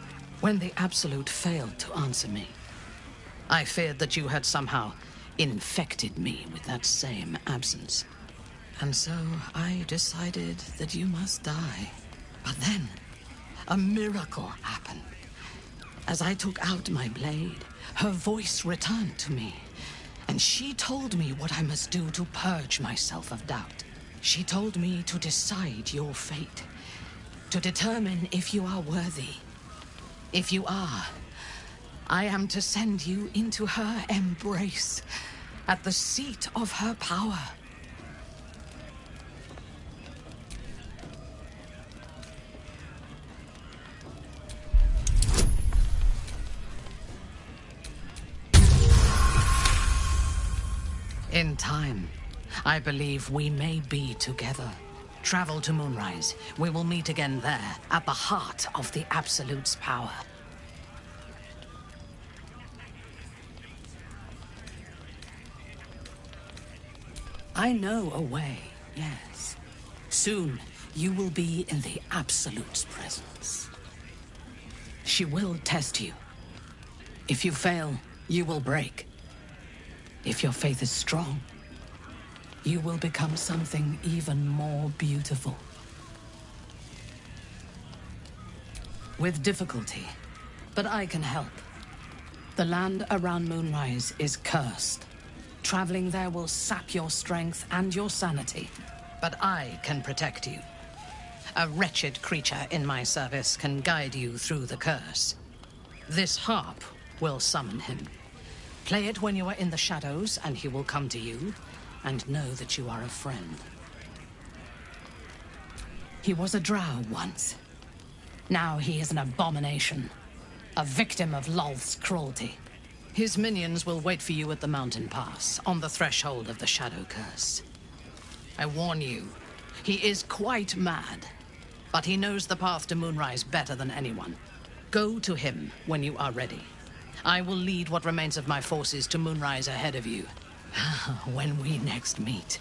When the Absolute failed to answer me, I feared that you had somehow infected me with that same absence. And so I decided that you must die. But then, a miracle happened. As I took out my blade, her voice returned to me. And she told me what I must do to purge myself of doubt. She told me to decide your fate. To determine if you are worthy. If you are, I am to send you into her embrace, at the seat of her power. In time, I believe we may be together. Travel to Moonrise. We will meet again there, at the heart of the Absolute's power. I know a way, yes. Soon, you will be in the Absolute's presence. She will test you. If you fail, you will break. If your faith is strong, you will become something even more beautiful. With difficulty, but I can help. The land around Moonrise is cursed. Traveling there will sap your strength and your sanity, but I can protect you. A wretched creature in my service can guide you through the curse. This harp will summon him. Play it when you are in the shadows, and he will come to you, and know that you are a friend. He was a drow once. Now he is an abomination, a victim of Lolth's cruelty. His minions will wait for you at the mountain pass, on the threshold of the Shadow Curse. I warn you, he is quite mad, but he knows the path to Moonrise better than anyone. Go to him when you are ready. I will lead what remains of my forces to Moonrise ahead of you. When we next meet,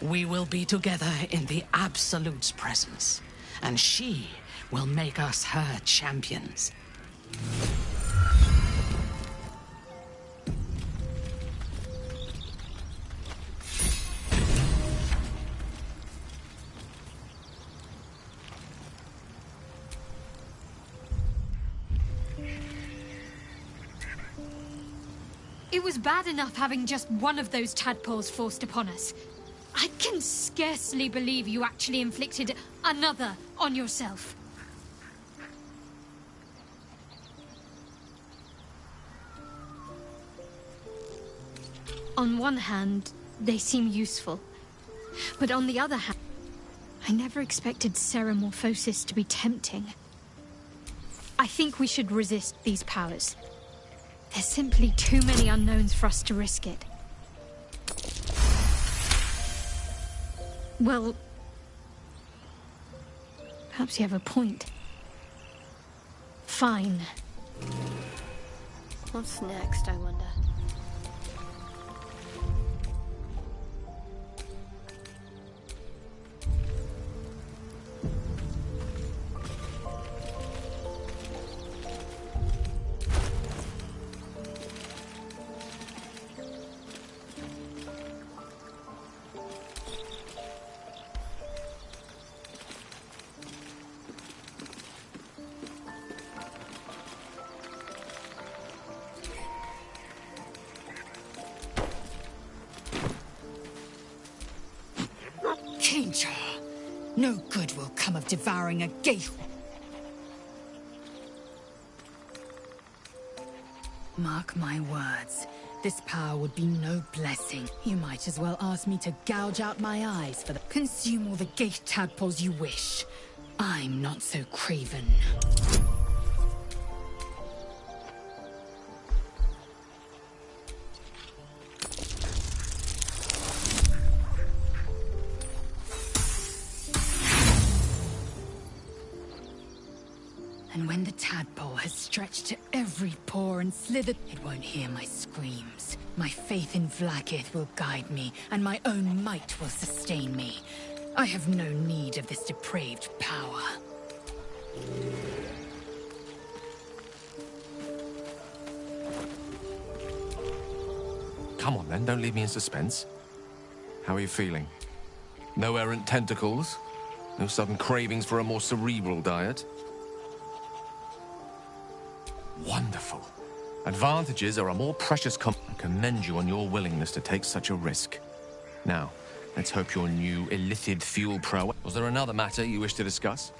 we will be together in the Absolute's presence, and she will make us her champions. It was bad enough having just one of those tadpoles forced upon us. I can scarcely believe you actually inflicted another on yourself. On one hand, they seem useful. But on the other hand, I never expected Ceramorphosis to be tempting. I think we should resist these powers. There's simply too many unknowns for us to risk it. Well, perhaps you have a point. Fine. What's next, I wonder? No good will come of devouring a gate. Mark my words. This power would be no blessing. You might as well ask me to gouge out my eyes for the... Consume all the gate tadpoles you wish. I'm not so craven. And when the tadpole has stretched to every pore and slithered, it won't hear my screams. My faith in Vlaakith will guide me, and my own might will sustain me. I have no need of this depraved power. Come on then, don't leave me in suspense. How are you feeling? No errant tentacles? No sudden cravings for a more cerebral diet? Wonderful. Advantages are a more precious I commend you on your willingness to take such a risk. Now, let's hope your new illithid fuel pro... Was there another matter you wish to discuss?